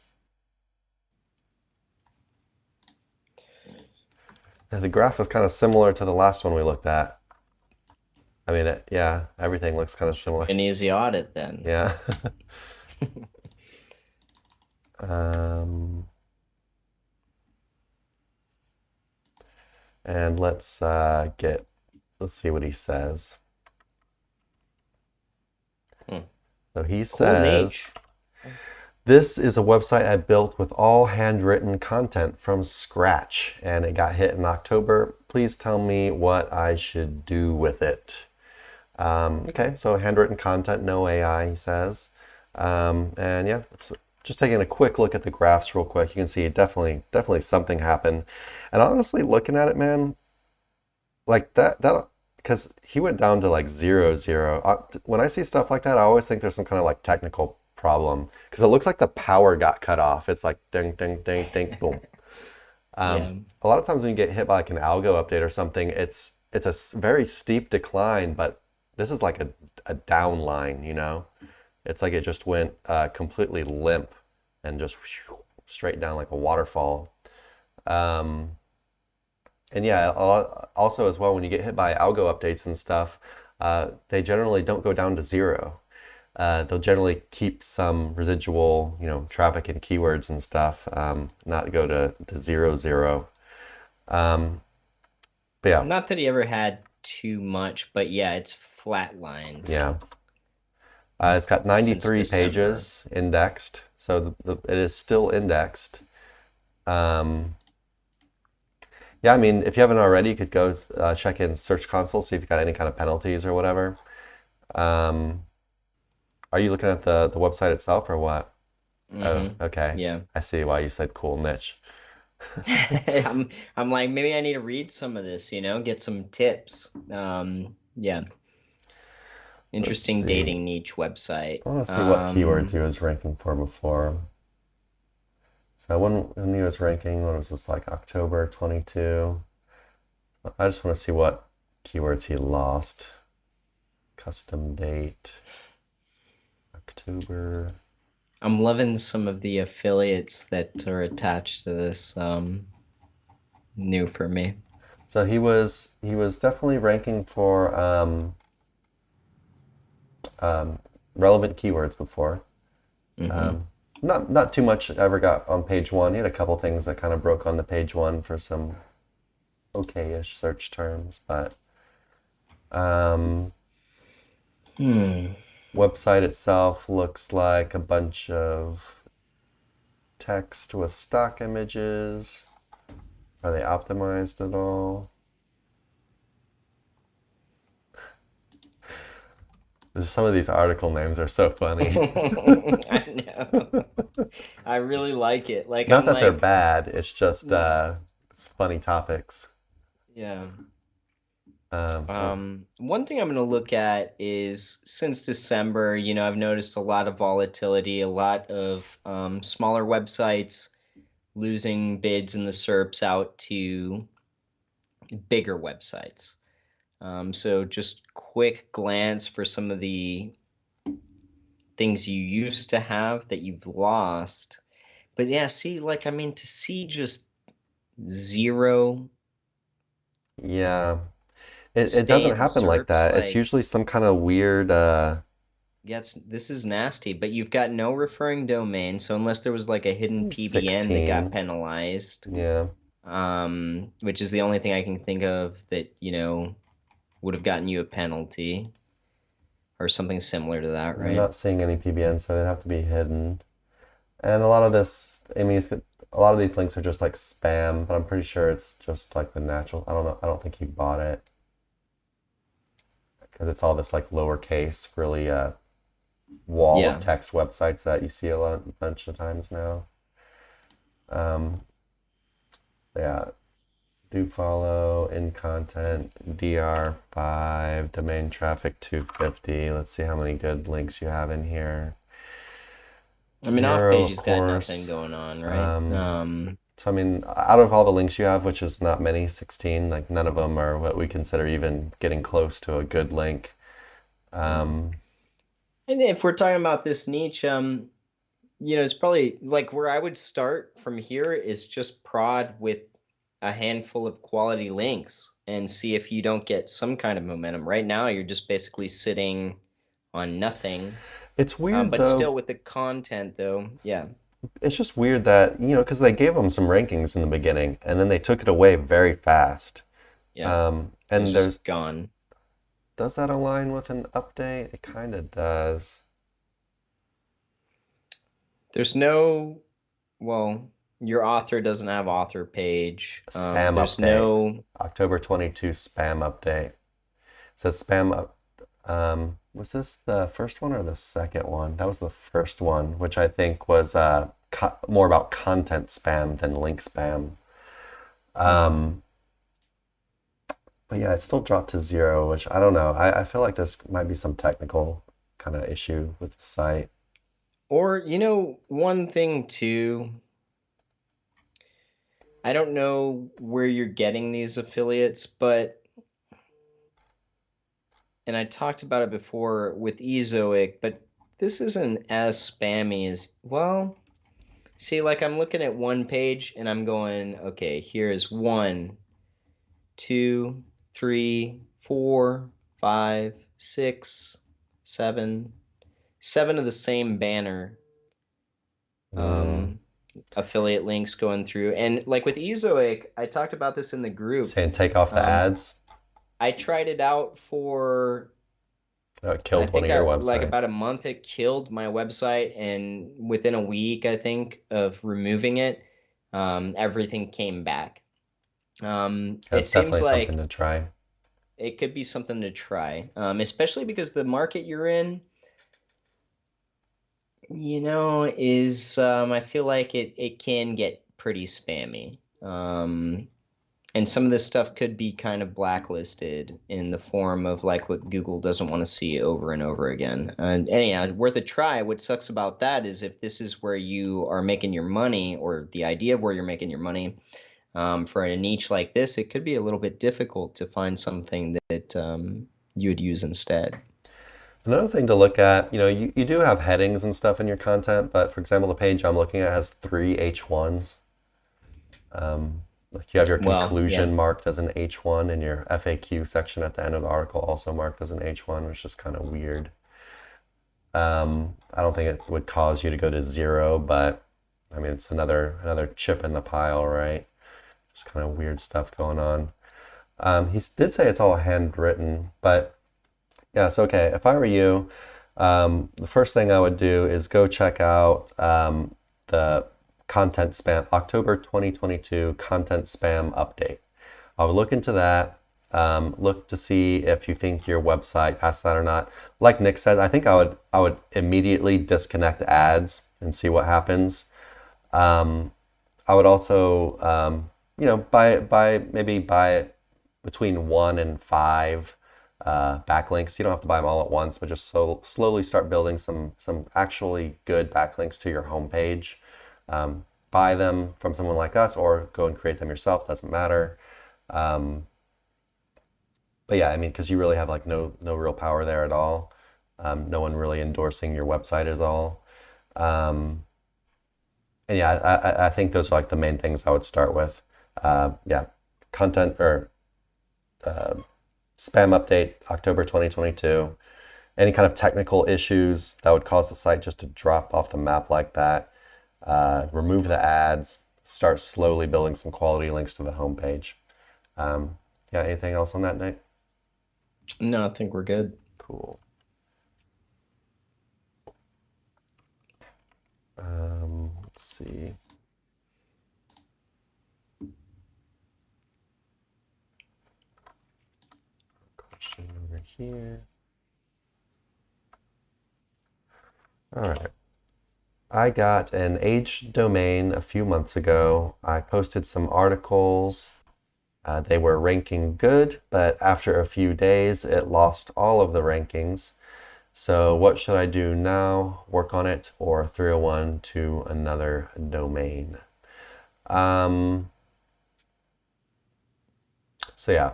The graph is kind of similar to the last one we looked at. I mean, yeah, everything looks kind of similar. An easy audit then. Yeah. And let's see what he says. So he says, this is a website I built with all handwritten content from scratch, and it got hit in October. Please tell me what I should do with it. Okay, so handwritten content, no AI, he says. And yeah, just taking a quick look at the graphs real quick. You can see definitely something happened. And honestly, looking at it, man, like that because he went down to like 0, 0. When I see stuff like that, I always think there's some kind of like technical problem because it looks like the power got cut off. It's like ding, ding, ding, ding, boom. Yeah. A lot of times when you get hit by like an algo update or something, it's a very steep decline, but this is like a down line, you know? It's like it just went completely limp and just straight down like a waterfall. And yeah, also as well, when you get hit by algo updates and stuff, they generally don't go down to 0. They'll generally keep some residual, traffic and keywords and stuff, not go to 0, 0. But yeah. Not that he ever had too much, but yeah, it's flatlined. Yeah. It's got 93 pages indexed, so it is still indexed. Yeah, I mean, if you haven't already, you could go check in Search Console, see if you've got any kind of penalties or whatever. Are you looking at the website itself or what? Oh, okay. Yeah. I see why you said cool niche. I'm like, maybe I need to read some of this, get some tips. Yeah. Interesting dating niche website. I want to see what keywords he was ranking for before. So when he was ranking, when was this, like October 22? I just want to see what keywords he lost. Custom date. October. I'm loving some of the affiliates that are attached to this. New for me. So he was definitely ranking for relevant keywords before. Not too much ever got on page 1. He had a couple things that kind of broke on the page 1 for some okay-ish search terms, but website itself looks like a bunch of text with stock images. Are they optimized at all? Some of these article names are so funny. I know. I really like it. Like Not I'm that they're like, bad, it's just yeah, it's funny topics. yeah. Oh, One thing I'm going to look at is since December, I've noticed a lot of volatility, a lot of smaller websites losing bids in the SERPs out to bigger websites. So just quick glance for some of the things you used to have that you've lost. But yeah, see, like, I mean, to see just zero yeah. It stay doesn't in happen like SERPs, that. It's like, usually some kind of weird yeah, this is nasty, but you've got no referring domain, so unless there was like a hidden PBN that got 16. penalized, Yeah. which is the only thing I can think of that, would have gotten you a penalty or something similar to that, I'm right? not seeing any PBN, so it'd have to be hidden. And a lot of this, I mean, a lot of these links are just like spam, but I'm pretty sure it's just like the natural. I don't know. I don't think he bought it because it's all this like lowercase, really wall of Yeah. text websites that you see a bunch of times now. Um, yeah, do follow in content DR5 domain traffic 250. Let's see how many good links you have in here. I mean, off Zero, page of has got nothing course. going on, right? Um, so I mean, out of all the links you have, which is not many, 16, like none of them are what we consider even getting close to a good link. Yeah. Um, And if we're talking about this niche, it's probably like where I would start from here is just prod with a handful of quality links and see if you don't get some kind of momentum. Right now, you're just basically sitting on nothing. it's weird But though. still with the content though, yeah, It's just weird that, because they gave them some rankings in the beginning and then they took it away very fast. yeah, it's And just gone. does that align with an update? It kind of does. There's no, well, your author doesn't have author page. Spam There's update. no, October 22 spam update. It says spam up. Was this the first one or the second one? That was the first one, which I think was more about content spam than link spam. hmm. Um, but yeah, it still dropped to zero, which I don't know. I feel like this might be some technical kind of issue with the site. Or, one thing too, I don't know where you're getting these affiliates, and I talked about it before with Ezoic, but this isn't as spammy as, well, see, like I'm looking at one page and I'm going, okay, here's 1, 2, 3, 4, 5, 6, 7, seven of the same banner Mm. um, affiliate links going through. And like with Ezoic, I talked about this in the group. Saying take off the Um, ads. I tried it out for, It I killed one of think your like websites. about a month. It killed my website, and within a week, I think, of removing it, everything came back. It That's seems definitely something like to try. it could be something to try, especially because the market you're in, is I feel like it can get pretty spammy. And some of this stuff could be kind of blacklisted in the form of like what Google doesn't want to see over and over again. And anyhow, worth a try. What sucks about that is if this is where you are making your money, or the idea of where you're making your money, for a niche like this, it could be a little bit difficult to find something that you would use instead. Another thing to look at, you do have headings and stuff in your content, but for example, the page I'm looking at has three H1s. Like you have your Well, yeah. conclusion marked as an H1 and your FAQ section at the end of the article also marked as an H1, which is kind of weird. I don't think it would cause you to go to zero, but I mean, it's another chip in the pile, right? Just kind of weird stuff going on. He did say it's all handwritten, but yeah, so okay. If I were you, the first thing I would do is go check out the content spam, October 2022 content spam update. I would look into that. Look to see if you think your website passed that or not. Like Nick said, I think I would immediately disconnect ads and see what happens. I would also, buy between 1 and 5 backlinks. You don't have to buy them all at once, but just slowly start building some actually good backlinks to your homepage. Buy them from someone like us, or go and create them yourself. Doesn't matter. But yeah, I mean, because you really have like no real power there at all. No one really endorsing your website is all. Um, and yeah, I think those are like the main things I would start with. Yeah, content or uh, spam update, October 2022. Any kind of technical issues that would cause the site just to drop off the map like that. Remove the ads, start slowly building some quality links to the homepage. Yeah, anything else on that, Nick? No, I think we're good. Cool. Let's see. Question over here. All right. I got an aged domain a few months ago. I posted some articles. They were ranking good, but after a few days, it lost all of the rankings. So what should I do now? Work on it, or 301 to another domain? Um, so yeah,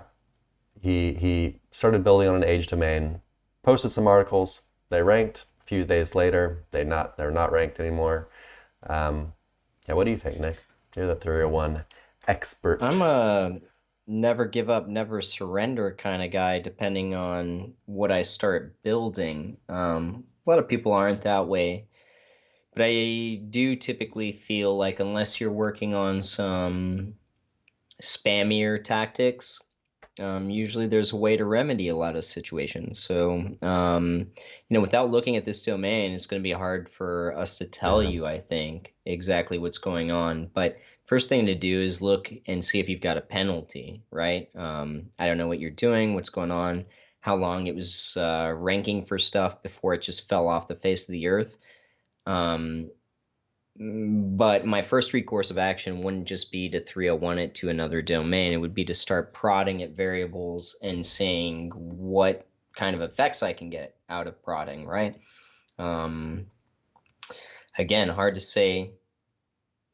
he started building on an age domain, posted some articles. They ranked. A few days later, they're not ranked anymore. Yeah, what do you think, Nick? You're the 301 expert. I'm a never give up, never surrender kind of guy, depending on what I start building. A lot of people aren't that way, but I do typically feel like unless you're working on some spammier tactics, usually there's a way to remedy a lot of situations. So, without looking at this domain, it's going to be hard for us to tell Yeah. you, I think, exactly what's going on. But first thing to do is look and see if you've got a penalty, right? I don't know what you're doing, what's going on, how long it was ranking for stuff before it just fell off the face of the earth. Um, but my first recourse of action wouldn't just be to 301 it to another domain. It would be to start prodding at variables and seeing what kind of effects I can get out of prodding, right? Um, Again, hard to say,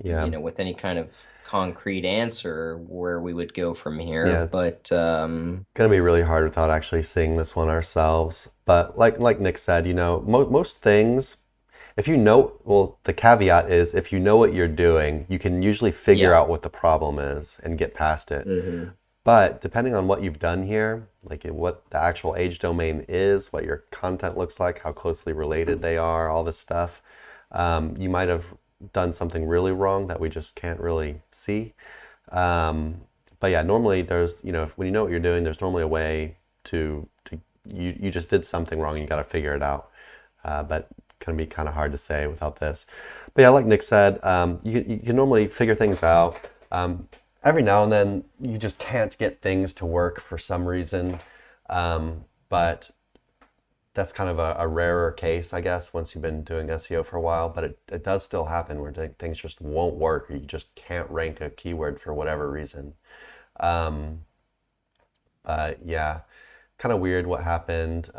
Yeah. with any kind of concrete answer where we would go from here. Yeah, it's But gonna be really hard without actually seeing this one ourselves. But like Nick said, most things, if you know, well, the caveat is if you know what you're doing, you can usually figure yeah. out what the problem is and get past it. hmm But depending on what you've done here, like what the actual age domain is, what your content looks like, how closely related they are, all this stuff, you might have done something really wrong that we just can't really see. Um, but yeah, normally there's, when you know what you're doing, there's normally a way to you just did something wrong. You got to figure it out. But can be kind of hard to say without this. But yeah, like Nick said, you can normally figure things out. Every now and then, you just can't get things to work for some reason. But that's kind of a rarer case, I guess, once you've been doing SEO for a while. But it does still happen where things just won't work, or you just can't rank a keyword for whatever reason. Um, but yeah, kind of weird what happened.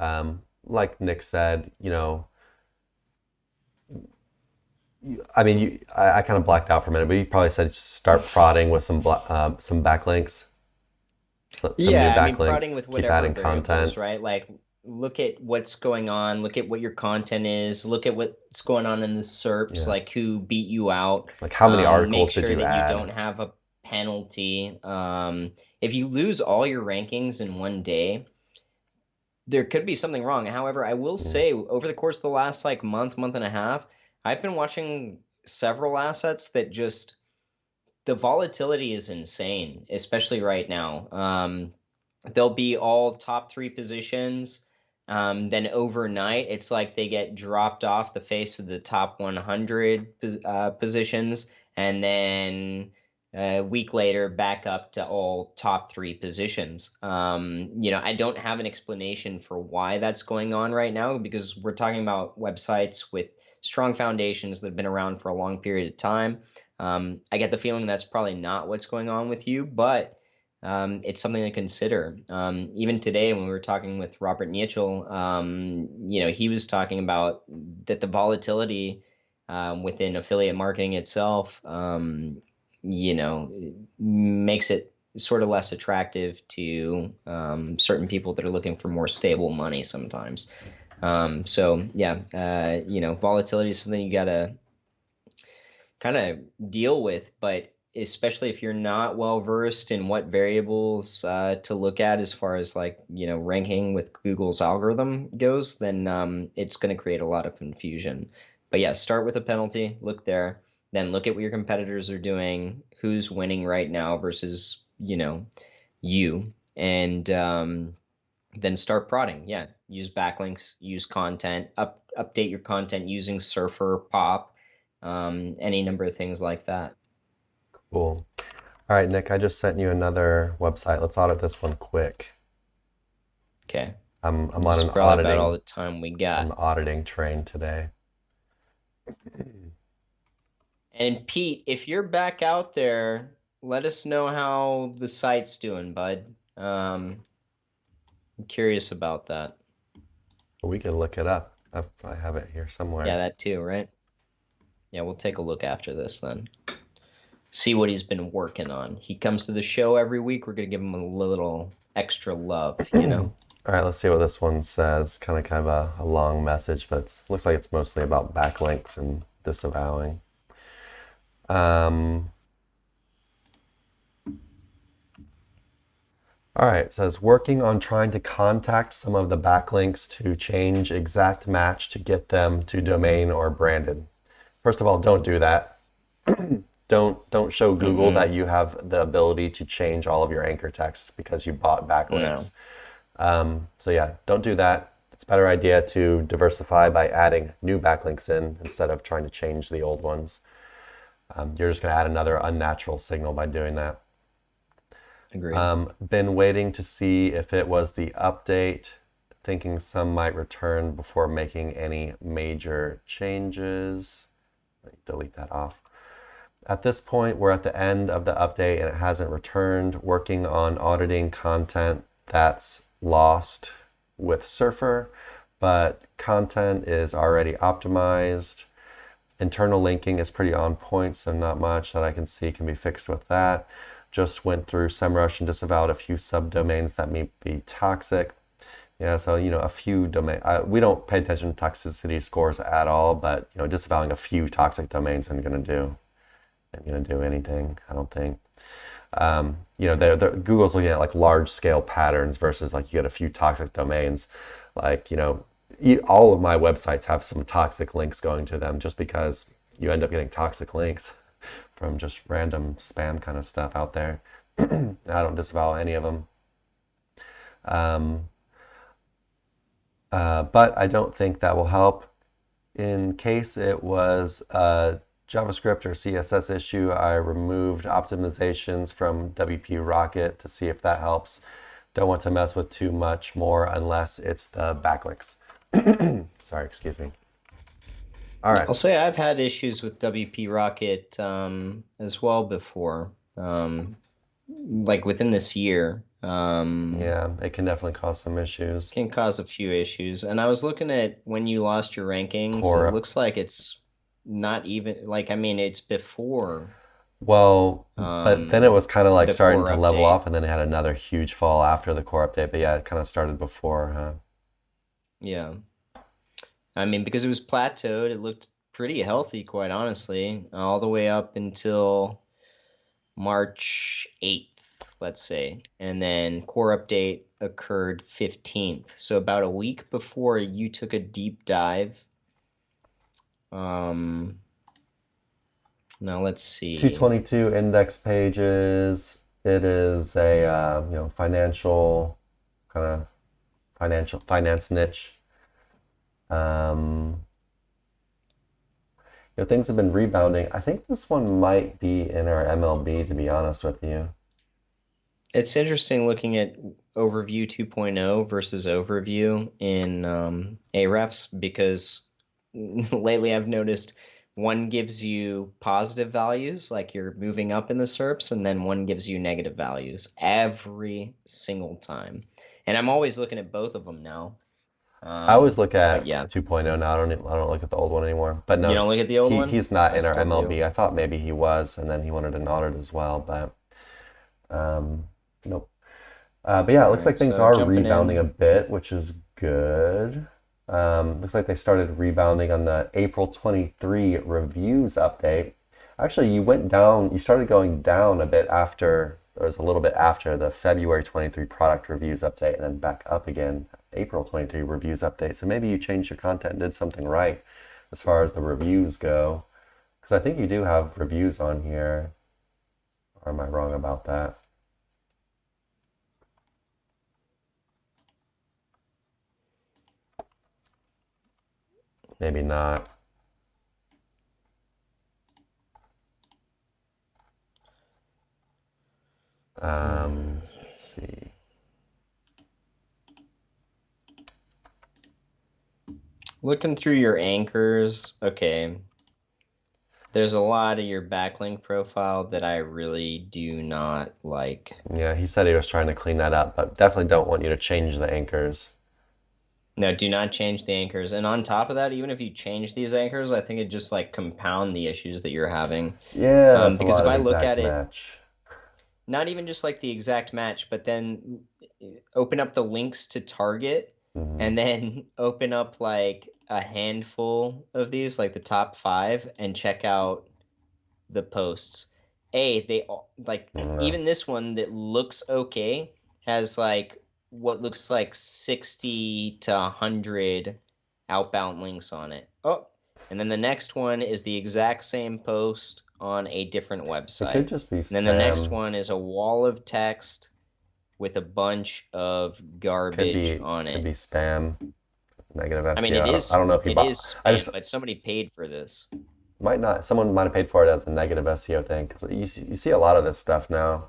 Like Nick said, I mean, I kind of blacked out for a minute, but you probably said start prodding with some backlinks, some new Yeah, I mean, prodding backlinks, with keep whatever adding variables, content. right? Like, look at what's going on, look at what your content is, look at what's going on in the SERPs, Yeah. like who beat you out. Like how many Make articles did sure you that you add? don't have a penalty. If you lose all your rankings in one day, there could be something wrong. However, I will Mm, say over the course of the last like month and a half, I've been watching several assets that just the volatility is insane, especially right now. They'll be all top three positions. Then overnight, it's like they get dropped off the face of the top 100 positions, and then a week later back up to all top 3 positions. I don't have an explanation for why that's going on right now, because we're talking about websites with strong foundations that have been around for a long period of time. I get the feeling that's probably not what's going on with you, but it's something to consider. Even today, when we were talking with Robert Niechel, he was talking about that the volatility within affiliate marketing itself, makes it sort of less attractive to certain people that are looking for more stable money sometimes. So yeah, volatility is something you gotta kind of deal with, but especially if you're not well versed in what variables to look at as far as like ranking with Google's algorithm goes, then it's going to create a lot of confusion. But yeah, start with a penalty, look there, then look at what your competitors are doing, who's winning right now versus you, and then start prodding. Yeah, use backlinks, use content, update your content using Surfer, Pop, any number of things like that. Cool. All right, Nick, I just sent you another website. Let's audit this one quick. Okay. I'm This on is an probably about all auditing the time we on got. the auditing train today. And Pete, if you're back out there, let us know how the site's doing, bud. I'm curious about that. We can look it up. I have it here Yeah, somewhere. that too, right? Yeah, we'll take a look after this then. See what he's been working on. He comes to the show every week. We're going to give him a little extra love. All right, let's see what this one says. Kind of a long message, but it looks like it's mostly about backlinks and disavowing. All right, it says working on trying to contact some of the backlinks to change exact match to get them to domain or branded. First of all, don't do that. Don't show Google that you have the ability to change all of your anchor text because you bought backlinks. No. So yeah, don't do that. It's a better idea to diversify by adding new backlinks in instead of trying to change the old ones. You're just going to add another unnatural signal by doing that. Agreed. Been waiting to see if it was the update, thinking some might return before making any major changes. Delete that off. At this point, we're at the end of the update and it hasn't returned. Working on auditing content that's lost with Surfer, but content is already optimized. Internal linking is pretty on point, so not much that I can see can be fixed with that. Just went through SEMrush and disavowed a few subdomains that may be toxic. Yeah, so a few domain. We don't pay attention to toxicity scores at all, but disavowing a few toxic domains isn't gonna do anything, I don't think. Google's looking at like large scale patterns versus like you get a few toxic domains. Like all of my websites have some toxic links going to them just because you end up getting toxic links from just random spam kind of stuff out there. I don't disavow any of them. But I don't think that will help. In case it was a JavaScript or CSS issue, I removed optimizations from WP Rocket to see if that helps. Don't want to mess with too much more unless it's the backlinks. Sorry, excuse me. All right. I'll say I've had issues with WP Rocket as well before, like within this year. Yeah, it can definitely cause some issues. Can cause a few issues. And I was looking at when you lost your rankings, it Core. looks like it's not even like, I mean, it's before Well, but then it was kind of like the starting core to level update. off, and then it had another huge fall after the core update. But yeah, it kind of started before, huh? Yeah. I mean, because it was plateaued, it looked pretty healthy, quite honestly, all the way up until March 8th, let's say. And then core update occurred 15th. So about a week before you took a deep dive. Now let's see. 222 index pages. It is a financial kind of finance niche. things have been rebounding. I think this one might be in our MLB, to be honest with you. It's interesting looking at Overview 2.0 versus Overview in Ahrefs because lately I've noticed one gives you positive values, like you're moving up in the SERPs, and then one gives you negative values every single time. And I'm always looking at both of them now. I always look But at yeah, 2.0 now. I don't look at the old one anymore. But you no, don't look at the old one? he's not I in our still MLB. do. I thought maybe he was, and then he wanted an audit as well, but nope. But yeah, it All looks like right, things so are jumping rebounding a in. bit, which is good. Looks like they started rebounding on the April 23 reviews update. Actually, you started going down a bit after, there was a little bit after the February 23 product reviews update, and then back up again, April 23 reviews update. So maybe you changed your content and did something right as far as the reviews go. Because I think you do have reviews on here. Or am I wrong about that? Maybe not. Let's see. Looking through your anchors, okay. There's a lot of your backlink profile that I really do not like. Yeah, he said he was trying to clean that up, but definitely don't want you to change the anchors. No, do not change the anchors. And on top of that, even if you change these anchors, I think it just like compound the issues that you're having. Yeah, that's a Because lot if of I look exact at it, match. not even just like the exact match, but then open up the links to target Hmm. and then open up like a handful of these, like the top 5, and check out the posts. They all like Yeah. even this one that looks okay has like what looks like 60 to 100 outbound links on it. Oh, and then the next one is the exact same post on a different It website. could just be And then the next spam. one is a wall of text with a bunch of garbage on Could it. be spam. Negative I mean, SEO. I don't know if he it bought. is I just spam, but somebody paid for this. might not. Someone might have paid for it as a negative SEO thing because you see a lot of this stuff now.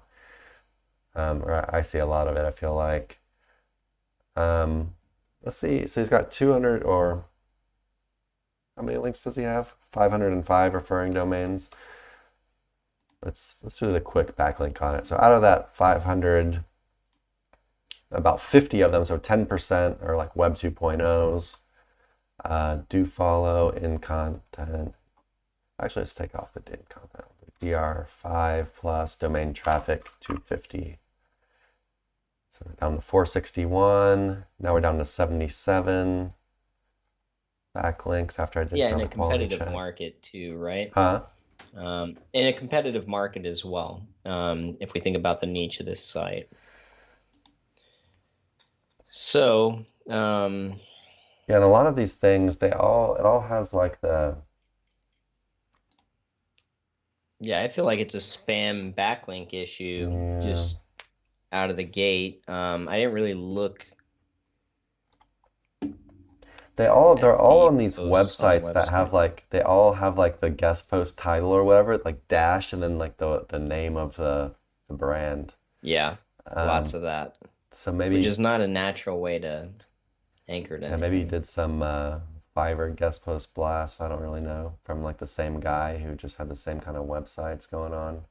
Or I see a lot of it. I feel like. Um, let's see. So he's got 200 or how many links does he have? 505 referring domains. Let's do the quick backlink on it. So out of that 500, about 50 of them, so 10% are like Web 2.0s. Do follow in content. Actually, let's take off the did content. DR5 plus domain traffic 250. So we're down to 461. Now we're down to 77 backlinks after I did Yeah, kind in of a a quality competitive check. market too, right? Huh? In a competitive market as well, if we think about the niche of this site. So, Yeah, and a lot of these things, it all has like the, yeah, I feel like it's a spam backlink issue yeah, just out of the gate. I didn't really look they're at all the on these posts on the websites that have website. like, they all have like the guest post title or whatever, like dash and then like the name of the brand. Yeah, lots Um, of that, so which maybe, is not a natural way to anchor to yeah, maybe you anything. did some Fiverr guest post blasts. I don't really know, from like the same guy who just had the same kind of websites going on.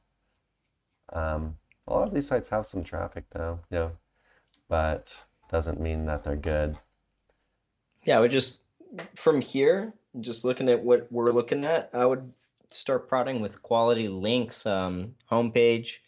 A lot of these sites have some traffic though, but doesn't mean that they're good. Yeah, I would just from here, just looking at what we're looking at, I would start prodding with quality links, homepage,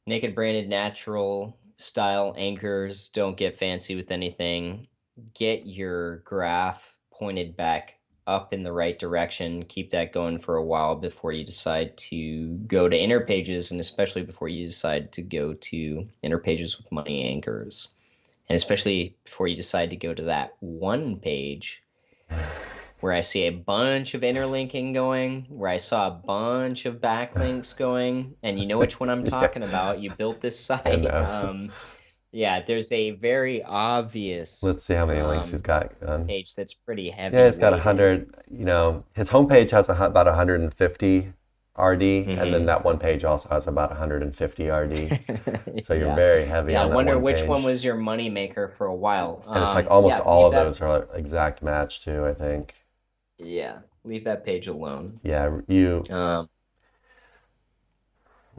naked branded natural style anchors. Don't get fancy with anything. Get your graph pointed back up in the right direction. Keep that going for a while before you decide to go to inner pages, and especially before you decide to go to inner pages with money anchors. And especially before you decide to go to that one page where I see a bunch of interlinking going, where I saw a bunch of backlinks going, and you know which one I'm Yeah, talking about. You built this I site. know. Yeah, there's a very obvious Let's see how many links he's got on. page that's pretty Yeah, heavy he's got weighted. 100, his homepage has about 150 RD, and then Hmm. that one page also has about 150 RD. So you're Yeah. very heavy Yeah, I on that wonder one which one page. was your money maker for a while. And it's like almost Yeah, all of those are exact match too, I think. leave that page alone. Yeah, Um,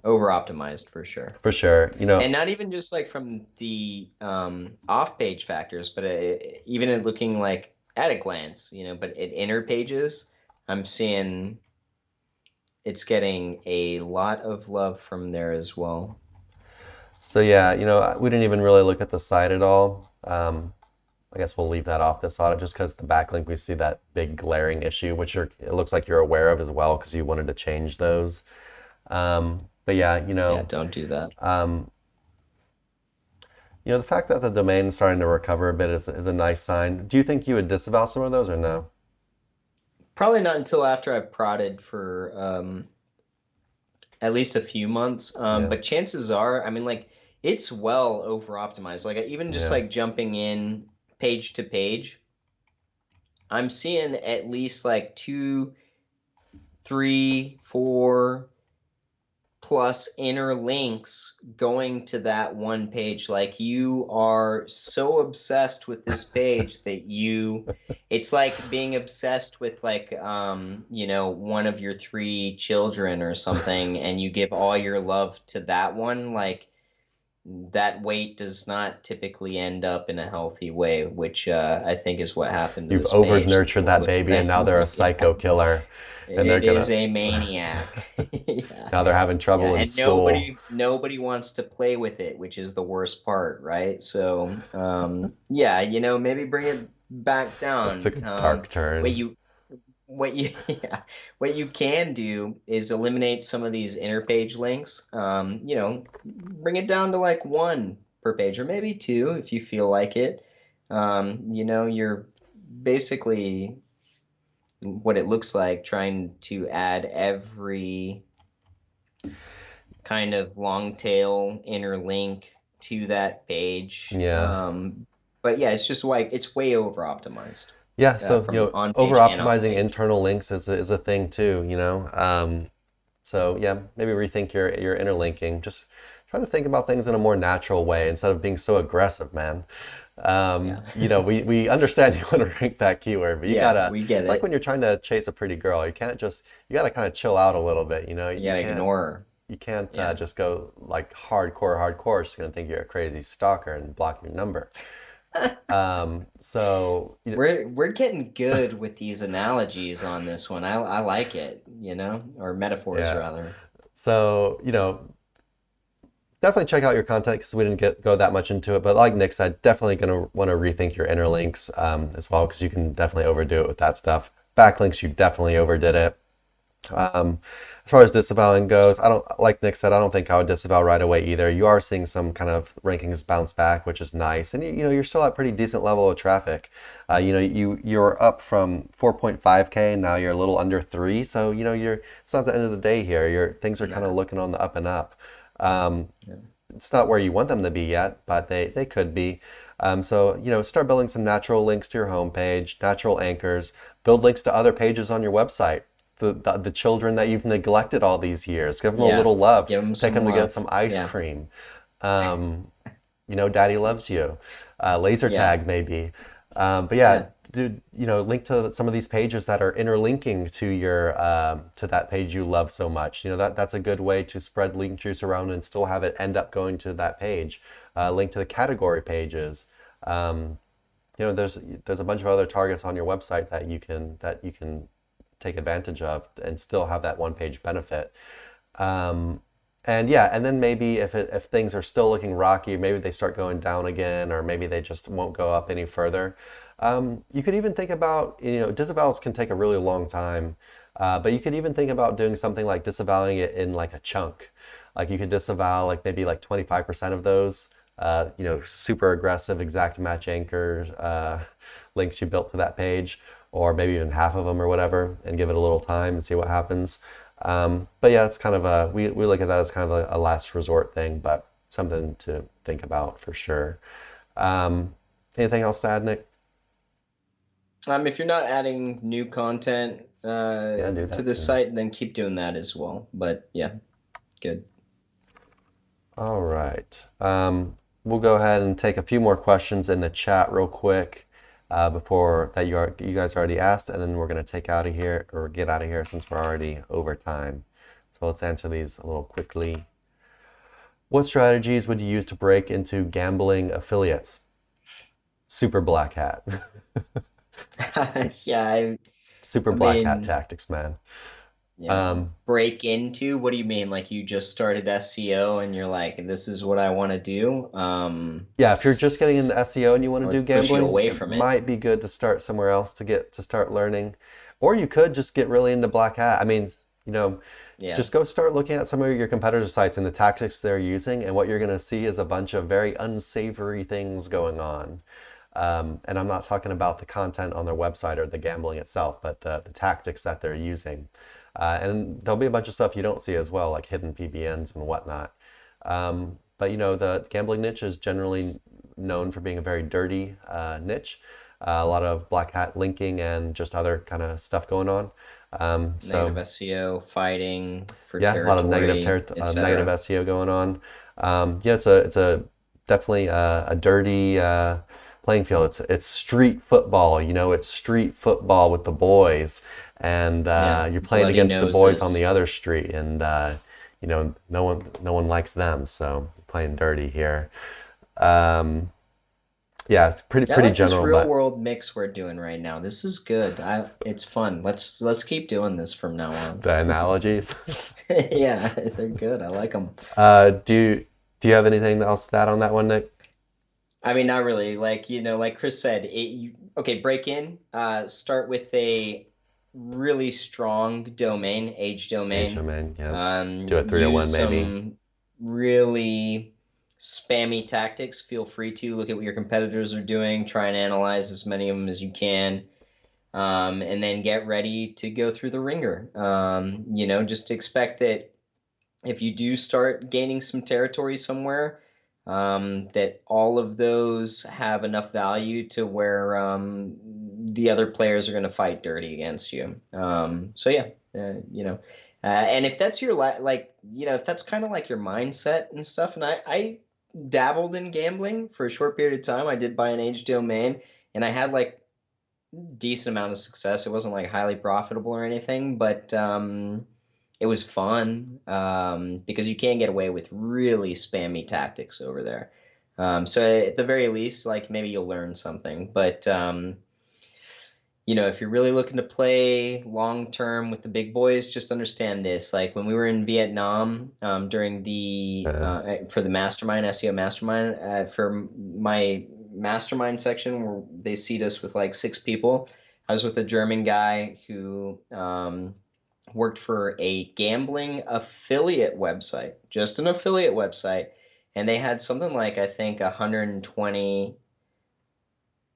over optimized for sure. for sure. And not even just like from the off-page factors, but even in looking like at a glance, but at inner pages, I'm seeing it's getting a lot of love from there as well. So yeah, we didn't even really look at the site at all. I guess we'll leave that off this audit just because the backlink we see that big glaring issue, which it looks like you're aware of as well because you wanted to change those. But yeah, Yeah, don't do that. the fact that the domain is starting to recover a bit is a nice sign. Do you think you would disavow some of those or no? Probably not until after I've prodded for at least a few months. Yeah, But chances are, I mean, like it's well over optimized. Like even just yeah. like jumping in page to page, I'm seeing at least like two, three, four plus inner links going to that one page. Like you are so obsessed with this page that it's like being obsessed with like one of your three children or something, and you give all your love to that one. Like that weight does not typically end up in a healthy way, which I think is what happened to You've this over page that nurtured we're that looking baby and at. now they're a psycho Yes. killer and they're It gonna is a maniac. Yeah. now they're having Yeah, trouble in and school. nobody wants to play with it, which is the worst part, right? So, yeah, maybe bring it back That down. took a dark What turn. you yeah, what you can do is eliminate some of these inner page links. Bring it down to like one per page or maybe two if you feel like it. You're basically what it looks like trying to add every kind of long tail inner link to that page. Yeah. But yeah, it's just like it's way over optimized Yeah, so from on over page and off optimizing page. internal links is a thing too. So yeah, maybe rethink your interlinking. Just try to think about things in a more natural way instead of being so aggressive, man. Yeah. We understand you want to rank that keyword, but you Yeah, gotta, we get it's like when it. you're trying to chase a pretty girl. You gotta kind of chill out a little bit, You You gotta can't, ignore her. you can't Yeah. just go like hardcore. She's gonna think you're a crazy stalker and block your number. So, We're getting good with these analogies on this one. I like it, or metaphors yeah. rather. So, definitely check out your content because we didn't go that much into it. But like Nick said, definitely going to want to rethink your interlinks as well because you can definitely overdo it with that stuff. Backlinks, you definitely overdid it. As far as disavowing goes, I don't, like Nick said, I don't think I would disavow right away either. You are seeing some kind of rankings bounce back, which is nice, and you're still at pretty decent level of traffic. You're up from 4.5K and now you're a little under 3, so it's not the end of the day here. Your things are kind of Yeah. looking on the up and up. Um, Yeah. it's not where you want them to be yet, but they could be. So, start building some natural links to your homepage, natural anchors, build links to other pages on your website. The children that you've neglected all these years, give them a Yeah. little love, Give them take some them to get love. some ice Yeah. cream. Um, Daddy loves you. Laser Yeah. tag maybe. But yeah, Yeah. dude, link to some of these pages that are interlinking to that page you love so much. That's a good way to spread link juice around and still have it end up going to that page. Link to the category pages. Um, there's a bunch of other targets on your website that you can take advantage of and still have that one page benefit. Um, and yeah, and then maybe if things are still looking rocky, maybe they start going down again, or maybe they just won't go up any further. You could even think about, disavows can take a really long time, but you could even think about doing something like disavowing it in like a chunk. Like you could disavow like maybe like 25% of those, super aggressive exact match anchor links you built to that page, or maybe even half of them or whatever, and give it a little time and see what happens. But yeah, it's kind of we look at that as kind of a last resort thing. But something to think about for sure. Anything else to add, Nick? If you're not adding new content Yeah, do to that the too. site, then keep doing that as well. But yeah, good. All right. We'll go ahead and take a few more questions in the chat real quick before that you guys already asked, and then we're going to take out of here or get out of here since we're already over time. So let's answer these a little quickly. What strategies would you use to break into gambling affiliates? Super black hat. Yeah, Super I black hat mean, tactics, man. yeah. Um, Break into, what do you mean? Like you just started SEO and you're like, this is what I want to do? yeah, if you're just getting into SEO and you want I to do would push you gambling, away it from it. might be good to start somewhere else to start learning. Or you could just get really into black hat. I mean, you know, Yeah. just go start looking at some of your competitor sites and the tactics they're using, and what you're going to see is a bunch of very unsavory things going on. And I'm not talking about the content on their website or the gambling itself, but the tactics that they're using. And there'll be a bunch of stuff you don't see as well, like hidden PBNs and whatnot. But you know, the gambling niche is generally known for being a very dirty niche. A lot of black hat linking and just other kind of stuff going on. Negative So SEO, fighting for yeah, a lot of territory, negative etc. SEO going on. Yeah, it's a definitely a dirty playing field. It's street football, you know, it's street football with the boys, and Yeah. you're playing Bloody against the boys on the noses. other street, and you know, no one likes them, so you're playing dirty here. Um, yeah, it's I pretty like this general, real but world mix we're doing right now. This is good. It's fun. Let's keep doing this from now on. the analogies. Yeah, they're good. I like them. Do you have anything else to add on that one, Nick? I mean, not really. Like, like Chris said, okay, break in, start with a really strong domain, age domain. HMN, yeah. Do a 301 Use maybe. some really spammy tactics. Feel free to look at what your competitors are doing, try and analyze as many of them as you can. And then get ready to go through the ringer. Just expect that if you do start gaining some territory somewhere, that all of those have enough value to where the other players are going to fight dirty against you. So yeah, and if that's your if that's kind of like your mindset and stuff, and I dabbled in gambling for a short period of time. I did buy an age domain, and I had like decent amount of success. It wasn't like highly profitable or anything, but it was fun because you can get away with really spammy tactics over there. So at the very least, like maybe you'll learn something. But if you're really looking to play long term with the big boys, just understand this. Like when we were in Vietnam during the Uh, for the mastermind SEO mastermind for my mastermind section where they seat us with like 6 people. I was with a German guy who worked for a gambling affiliate website, just an affiliate website, and they had something like I think 120,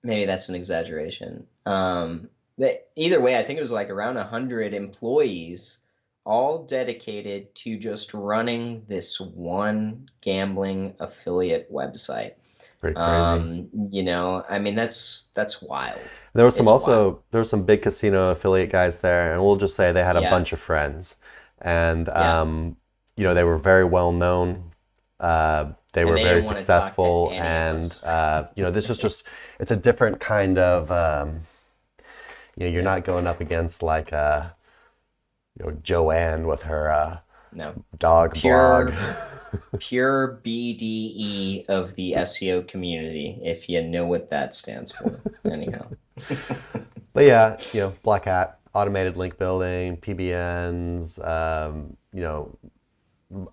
maybe that's an exaggeration. Either way, I think it was like around 100 employees, all dedicated to just running this one gambling affiliate website. Pretty crazy. I mean that's wild. There It's wild. there was some big casino affiliate guys there, and we'll just say they had a Yeah, bunch of friends, and yeah. you know, they were very well known. They And were they very didn't want to talk to successful, any of and us. you know, this is just it's a different kind of you know, you're Yeah. not going up against like you know, Joanne with her No. dog blog. Pure pure BDE of the SEO community, if you know what that stands for. Anyhow. But yeah, you know, Black Hat, automated link building, PBNs, you know,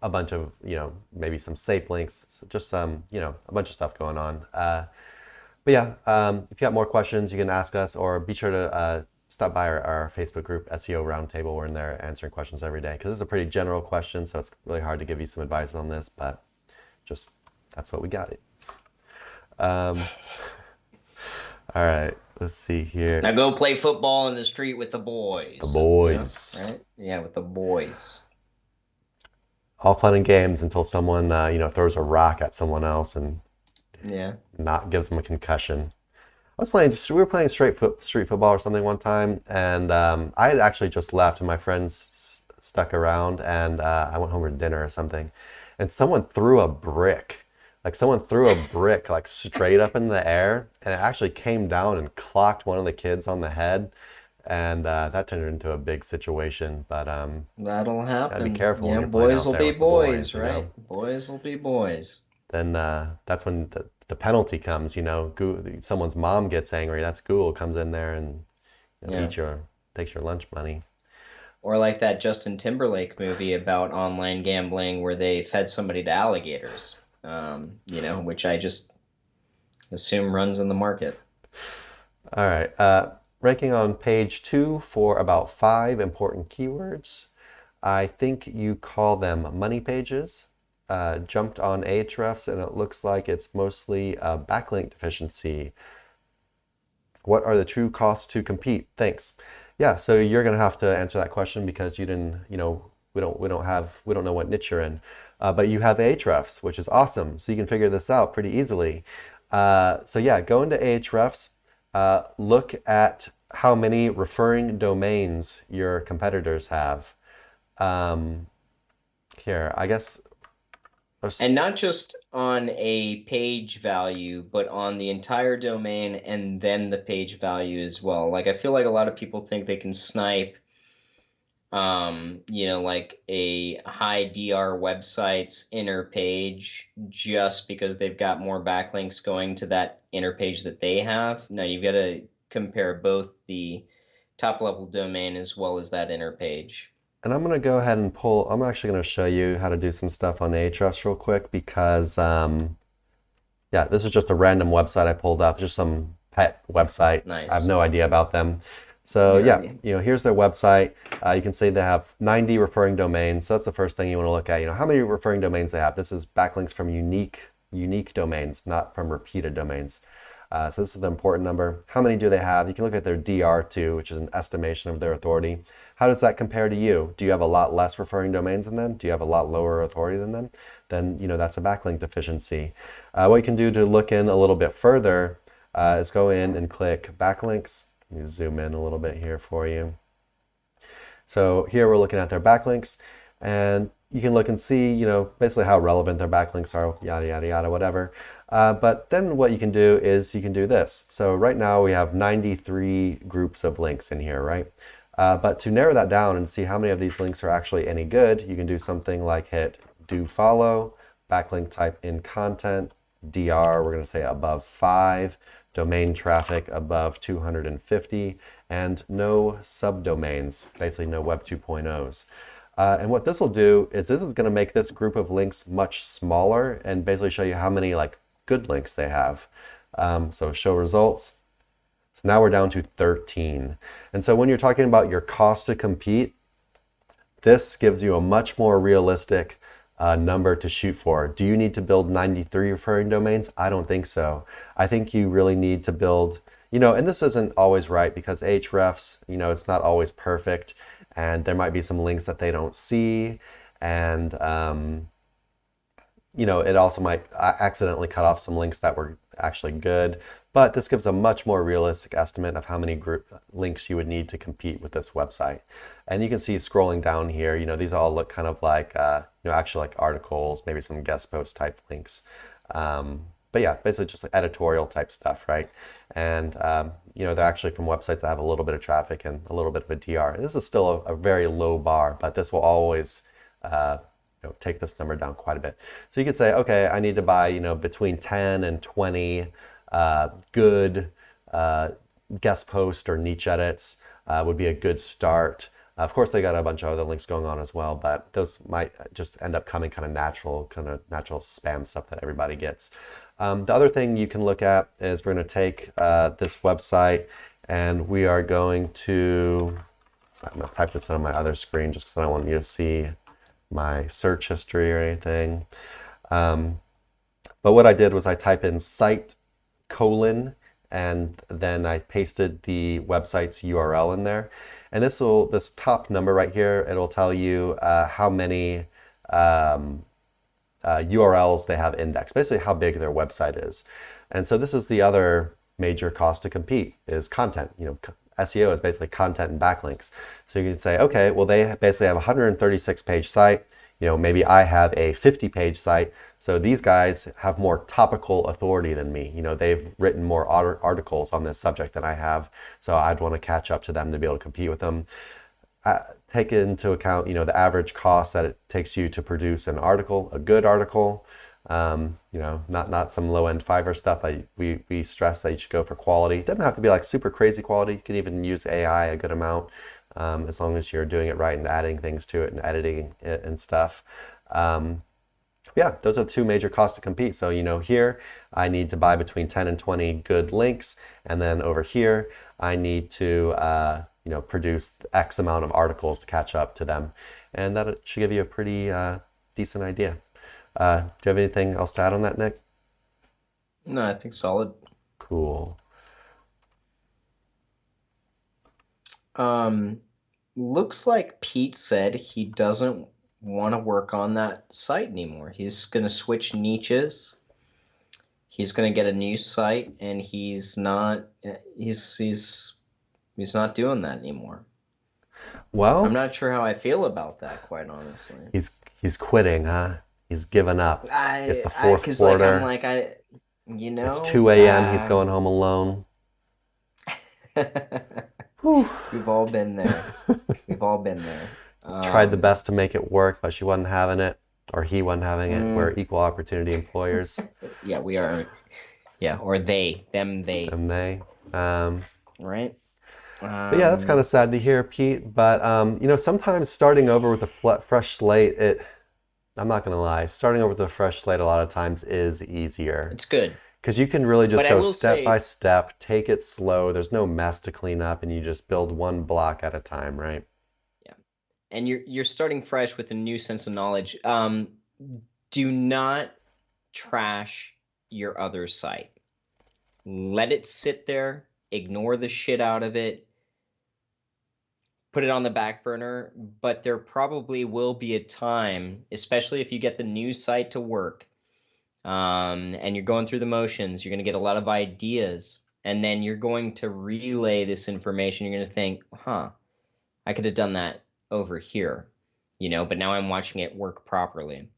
a bunch of, you know, maybe some safe links, just some, you know, a bunch of stuff going on. But yeah, if you got more questions, you can ask us, or be sure to stop by our Facebook group, SEO Roundtable. We're in there answering questions every day because it's a pretty general question, so it's really hard to give you some advice on this, but just that's what we got it. All right, let's see here. Now go play football in the street with the The boys. boys. Right? Yeah, with the boys. all fun and games until someone, throws a rock at someone else and Yeah. not gives them a concussion. We were playing street football or something one time, and I had actually just left, and my friends stuck around, and I went home for dinner or something, and someone threw a brick like straight up in the air, and it actually came down and clocked one of the kids on the head, and that turned into a big situation. But That'll gotta be happen. careful when Yeah, you're playing boys out will there be with the boys, boys, you know. right? Boys will be boys. Then that's when the penalty comes. Someone's mom gets angry. That's Google comes in there and Yeah. takes your lunch money. Or like that Justin Timberlake movie about online gambling where they fed somebody to alligators, which I just assume runs in the market. All right. Ranking on page 2 for about 5 important keywords. I think you call them money pages. Jumped on Ahrefs, and it looks like it's mostly a backlink deficiency. What are the true costs to compete? Thanks. Yeah, so you're gonna have to answer that question because you didn't, we don't know what niche you're in, but you have Ahrefs, which is awesome. So you can figure this out pretty easily. So yeah, go into Ahrefs, look at how many referring domains your competitors have. Here, I guess. And not just on a page value, but on the entire domain and then the page value as well. Like I feel like a lot of people think they can snipe like a high DR website's inner page just because they've got more backlinks going to that inner page that they have. No, you've got to compare both the top level domain as well as that inner page. And I'm going to go ahead and I'm actually going to show you how to do some stuff on Ahrefs real quick because, yeah, this is just a random website I pulled up, just some pet website. Nice. I have no idea about them. So yeah, here's their website. You can see they have 90 referring domains. So that's the first thing you want to look at. How many referring domains they have. This is backlinks from unique domains, not from repeated domains. So this is the important number. How many do they have? You can look at their DR2, which is an estimation of their authority. How does that compare to you? Do you have a lot less referring domains than them? Do you have a lot lower authority than them? Then, that's a backlink deficiency. What you can do to look in a little bit further is go in and click backlinks. Let me zoom in a little bit here for you. So here we're looking at their backlinks, and you can look and see, basically how relevant their backlinks are, yada, yada, yada, whatever. But then what you can do is you can do this. So right now we have 93 groups of links in here, right? But to narrow that down and see how many of these links are actually any good, you can do something like hit do follow, backlink type in content, DR, we're going to say above 5, domain traffic above 250, and no subdomains, basically no Web 2.0s. And what this will do is this is going to make this group of links much smaller and basically show you how many good links they have. So show results. So now we're down to 13. And so when you're talking about your cost to compete, this gives you a much more realistic number to shoot for. Do you need to build 93 referring domains? I don't think so. I think you really need to build, and this isn't always right because Ahrefs, it's not always perfect. And there might be some links that they don't see. And, it also might accidentally cut off some links that were actually good. But this gives a much more realistic estimate of how many links you would need to compete with this website. And you can see scrolling down here, these all look kind of like, actually like articles, maybe some guest post type links. But yeah, basically just like editorial type stuff, right? And, they're actually from websites that have a little bit of traffic and a little bit of a DR. And this is still a very low bar, but this will always, take this number down quite a bit. So you could say, okay, I need to buy, between 10 and 20 good guest post or niche edits would be a good start. Of course, they got a bunch of other links going on as well, but those might just end up coming kind of natural spam stuff that everybody gets. The other thing you can look at is we're going to take this website and we are going to, so I'm going to type this on my other screen just because I don't want you to see my search history or anything. But what I did was I type in site : and then I pasted the website's URL in there. And this top number right here, it'll tell you how many URLs they have indexed, basically how big their website is. And so this is the other major cost to compete is content. SEO is basically content and backlinks. So you can say, okay, well, they basically have a 136 page site. Maybe I have a 50 page site. So these guys have more topical authority than me. They've written more articles on this subject than I have. So I'd want to catch up to them to be able to compete with them. Take into account, the average cost that it takes you to produce an article, a good article. Not some low-end Fiverr stuff. We stress that you should go for quality. It doesn't have to be like super crazy quality. You can even use AI a good amount, as long as you're doing it right and adding things to it and editing it and stuff. Yeah, those are the two major costs to compete. So, here I need to buy between 10 and 20 good links. And then over here, I need to, produce X amount of articles to catch up to them. And that should give you a pretty decent idea. Do you have anything else to add on that, Nick? No, I think solid. Cool. Looks like Pete said he doesn't want to work on that site anymore. He's going to switch niches. He's going to get a new site, and he's not doing that anymore. Well, I'm not sure how I feel about that, quite honestly. He's quitting, huh? He's given up. It's the fourth Because quarter. I'm like, It's 2 a.m. He's going home alone. We've all been there. We've all been there. Tried the best to make it work, but she wasn't having it, or he wasn't having it. We're equal opportunity employers. Yeah, we are. Yeah, or they, them, they. Them, they. Right? But yeah, that's kind of sad to hear, Pete. But sometimes starting over with a fresh slate, I'm not gonna lie, starting over with a fresh slate a lot of times is easier. It's good. Because you can really just go step by say, step, take it slow. There's no mess to clean up, and you just build one block at a time, right? Yeah. And you're starting fresh with a new sense of knowledge. Do not trash your other site. Let it sit there, ignore the shit out of it, put it on the back burner, but there probably will be a time, especially if you get the new site to work, and you're going through the motions, you're going to get a lot of ideas, and then you're going to relay this information. You're going to think, I could have done that over here, but now I'm watching it work properly.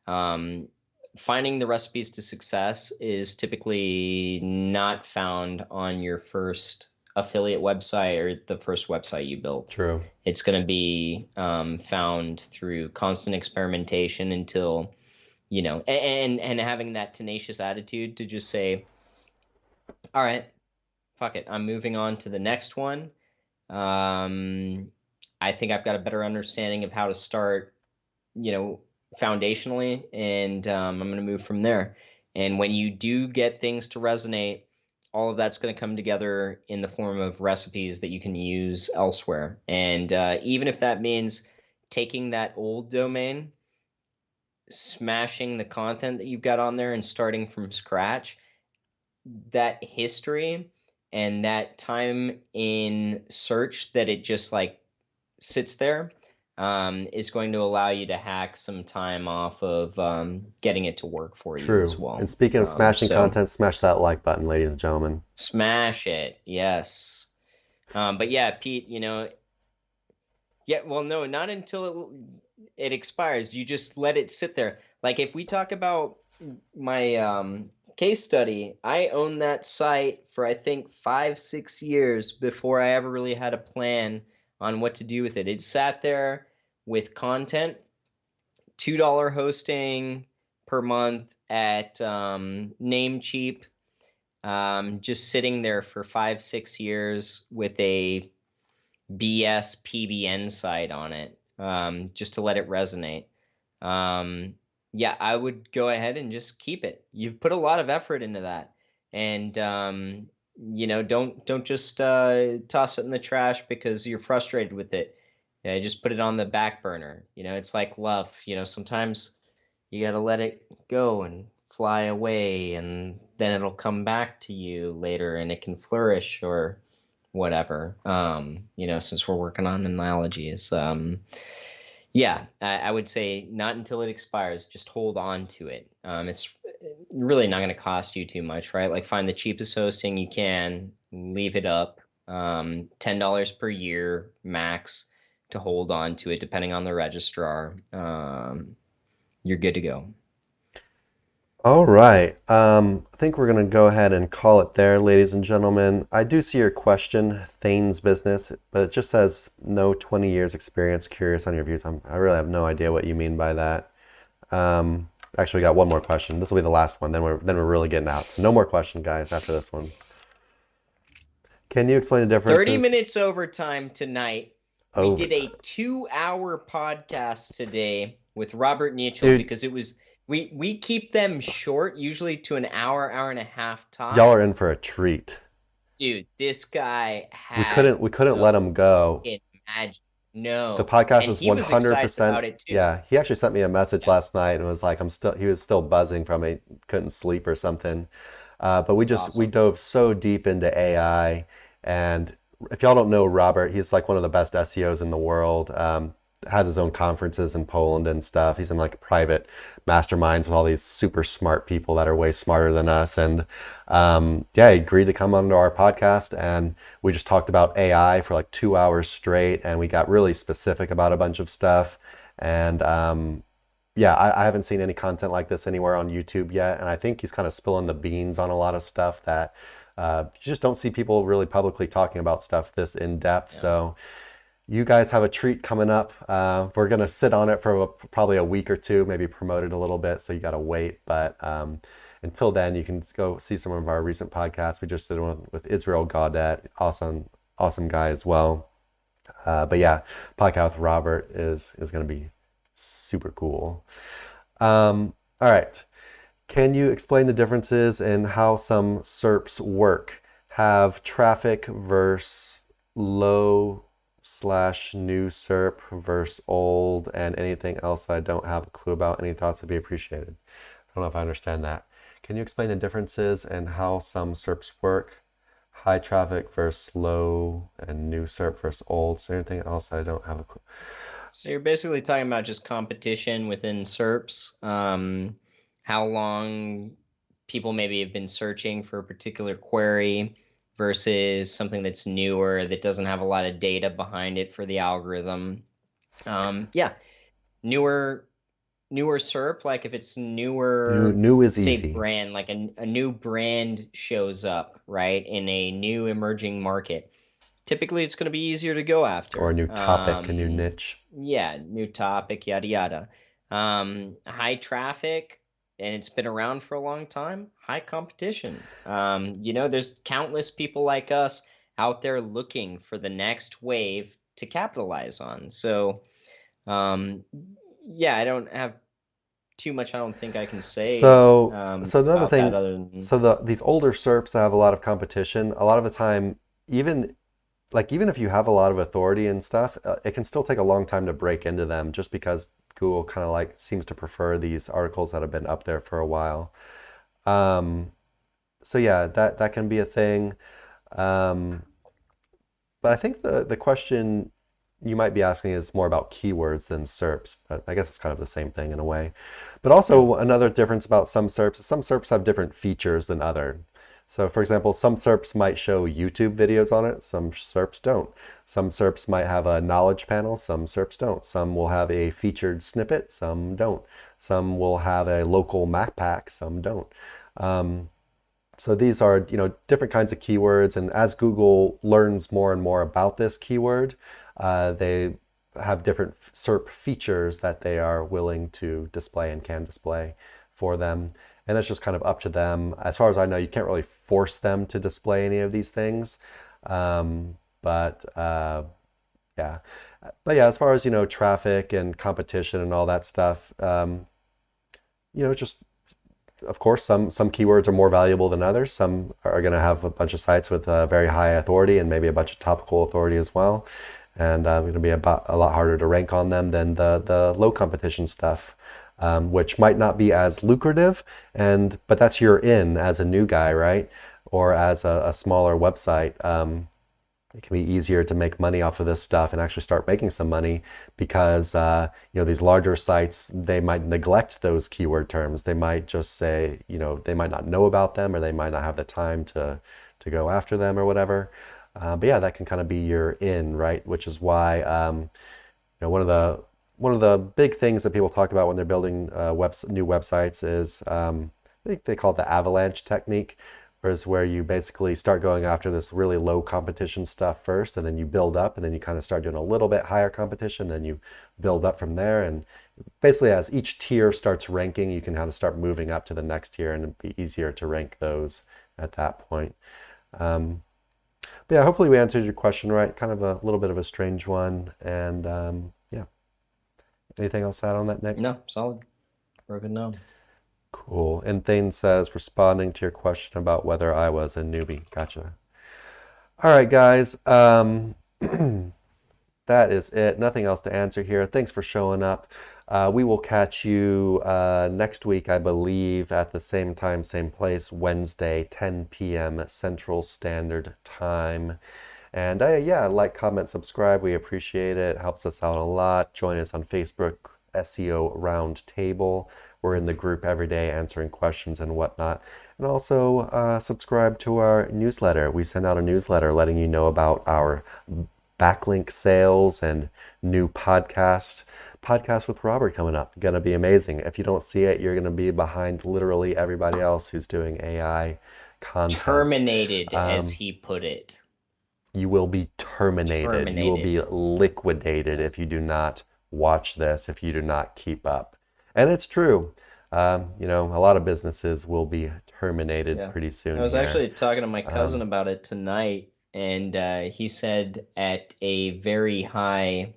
Finding the recipes to success is typically not found on your first affiliate website or the first website you built. True. It's going to be found through constant experimentation until, and having that tenacious attitude to just say, all right, fuck it, I'm moving on to the next one. I think I've got a better understanding of how to start, foundationally, and I'm going to move from there. And when you do get things to resonate, all of that's going to come together in the form of recipes that you can use elsewhere. And even if that means taking that old domain, smashing the content that you've got on there and starting from scratch, that history and that time in search that it just like sits there is going to allow you to hack some time off of getting it to work for you as well. And speaking of smashing content, smash that like button, ladies and gentlemen. Smash it, yes. But yeah, Pete, well, no, not until it expires. You just let it sit there. Like if we talk about my case study, I owned that site for I think 5-6 years before I ever really had a plan on what to do with it. It sat there with content, $2 hosting per month at Namecheap, just sitting there for 5-6 years with a BS PBN site on it, just to let it resonate. Yeah, I would go ahead and just keep it. You've put a lot of effort into that, and don't just toss it in the trash because you're frustrated with it. Yeah, just put it on the back burner. It's like love. Sometimes you got to let it go and fly away, and then it'll come back to you later and it can flourish or whatever. Since we're working on analogies. Yeah, I would say not until it expires. Just hold on to it. It's really not going to cost you too much, right? Like find the cheapest hosting you can, leave it up. $10 per year max to hold on to it, depending on the registrar. You're good to go. All right. I think we're going to go ahead and call it there, ladies and gentlemen. I do see your question, Thane's business, but it just says no 20 years experience, curious on your views. I really have no idea what you mean by that. Actually, we got one more question. This will be the last one. Then we're really getting out. So no more question, guys, after this one. Can you explain the 30 differences? minutes overtime tonight. We did a Overtime. 2-hour podcast today with Robert Nichol Dude, because it was we keep them short, usually to an hour, hour and a half y'all tops. are in for a treat. Dude, this guy We had couldn't we couldn't let no him go. imagine. The No. podcast And is he was excited 100%. about it too. Yeah, he actually sent me a message Yeah, last night and was like, he was still buzzing from it, couldn't sleep or something. But it's we awesome. dove so deep into AI. And if y'all don't know Robert, he's like one of the best SEOs in the world. Has his own conferences in Poland and stuff. He's in like private masterminds with all these super smart people that are way smarter than us. And yeah, he agreed to come onto our podcast, and we just talked about AI for like 2 hours straight, and we got really specific about a bunch of stuff. And yeah, I haven't seen any content like this anywhere on YouTube yet, and I think he's kind of spilling the beans on a lot of stuff that you just don't see people really publicly talking about stuff this in depth. Yeah. So you guys have a treat coming up. We're gonna sit on it for probably a week or two, maybe promote it a little bit, so you gotta wait. But until then, you can go see some of our recent podcasts. We just did one with Israel Gaudet, awesome guy as well. But yeah, podcast with Robert is gonna be super cool. All right. Can you explain the differences in how some SERPs work? Have traffic versus low slash new SERP versus old, and anything else that I don't have a clue about? Any thoughts would be appreciated. I don't know if I understand that. Can you explain the differences in how some SERPs work? High traffic versus low, and new SERP versus old. Is there anything else that I don't have a clue? So you're basically talking about just competition within SERPs, how long people maybe have been searching for a particular query versus something that's newer that doesn't have a lot of data behind it for the algorithm. Yeah, newer SERP, like if it's newer, New is say easy, brand, like a new brand shows up, right, in a new emerging market. Typically, it's going to be easier to go or a after. new topic, a new niche. Yeah, new topic, yada yada. High traffic, and it's been around for a long time. High competition. There's countless people like us out there looking for the next wave to capitalize on. So, um, yeah, I don't have too much. I don't think I can say So another about that thing, other than so these older SERPs that have a lot of competition, a lot of the time, even even if you have a lot of authority and stuff, it can still take a long time to break into them, just because Google kind of like seems to prefer these articles that have been up there for a while. Um, so yeah, that can be a thing. Um, but I think the question you might be asking is more about keywords than SERPs, but I guess it's kind of the same thing in a way. But yeah. also another difference about some SERPs is some SERPs have different features than other. So for example, some SERPs might show YouTube videos on it, some SERPs don't. Some SERPs might have a knowledge panel, some SERPs don't. Some will have a featured snippet, some don't. Some will have a local map pack, some don't. Um, so these are, different kinds of keywords, and as Google learns more and more about this keyword, they have different SERP features that they are willing to display and can display for them. And it's just kind of up to them. As far as I know, you can't really force them to display any of these things. But yeah. But yeah, as far as, traffic and competition and all that stuff, just of course, some keywords are more valuable than others. Some are going to have a bunch of sites with very high authority and maybe a bunch of topical authority as well. And going to be a lot harder to rank on them than the low competition stuff, which might not be as lucrative. But that's your in as a new guy, right? Or as a smaller website. it can be easier to make money off of this stuff and actually start making some money because these larger sites, they might neglect those keyword terms. They might just say, they might not know about them, or they might not have the time to go after them or whatever. But yeah, that can kind of be your in, right? Which is why one of the big things that people talk about when they're building new websites is I think they call it the avalanche technique, where you basically start going after this really low competition stuff first, and then you build up, and then you kind of start doing a little bit higher competition, then you build up from there. And basically, as each tier starts ranking, you can kind of start moving up to the next tier, and it'd be easier to rank those at that point. But yeah, hopefully we answered your question right. Kind of a little bit of a strange one. And yeah, anything else to add on that, Nick? No, solid. We're good now. Cool. And Thane says, responding to your question about whether I was a newbie. Gotcha. All right, guys. That is it. Nothing else to answer here. Thanks for showing up. We will catch you next week, I believe, at the same time, same place, Wednesday, 10 p.m. Central Standard Time. And yeah, like, comment, subscribe. We appreciate it. It helps us out a lot. Join us on Facebook, SEO Roundtable. We're in the group every day answering questions and whatnot. And also subscribe to our newsletter. We send out a newsletter letting you know about our backlink sales and new podcast with Robert coming up. Gonna be amazing. If you don't see it, you're gonna be behind literally everybody else who's doing AI content. Terminated, as he put it. You will be terminated. You will be liquidated if you do not watch this, if you do not keep up. And it's true. A lot of businesses will be terminated pretty soon. I was actually talking to my cousin about it tonight, and he said at a very high,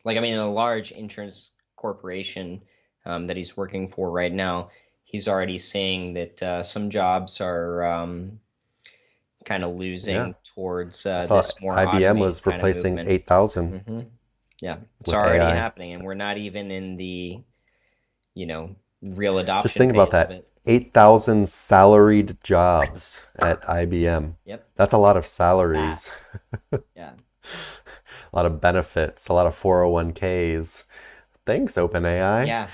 a large insurance corporation that he's working for right now, he's already saying that some jobs are kind of losing towards this more IBM was replacing 8,000. Mm-hmm. Yeah, it's already happening, and we're not even in the real adoption. Just think about that. 8,000 salaried jobs at IBM. Yep. That's a lot of salaries. Yeah. A lot of benefits, a lot of 401ks. Thanks, OpenAI. Yeah.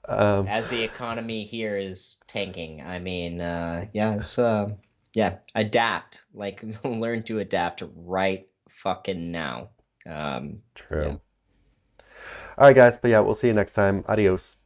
As the economy here is tanking, adapt. Learn to adapt right fucking now. True. Yeah. All right, guys. But yeah, we'll see you next time. Adios.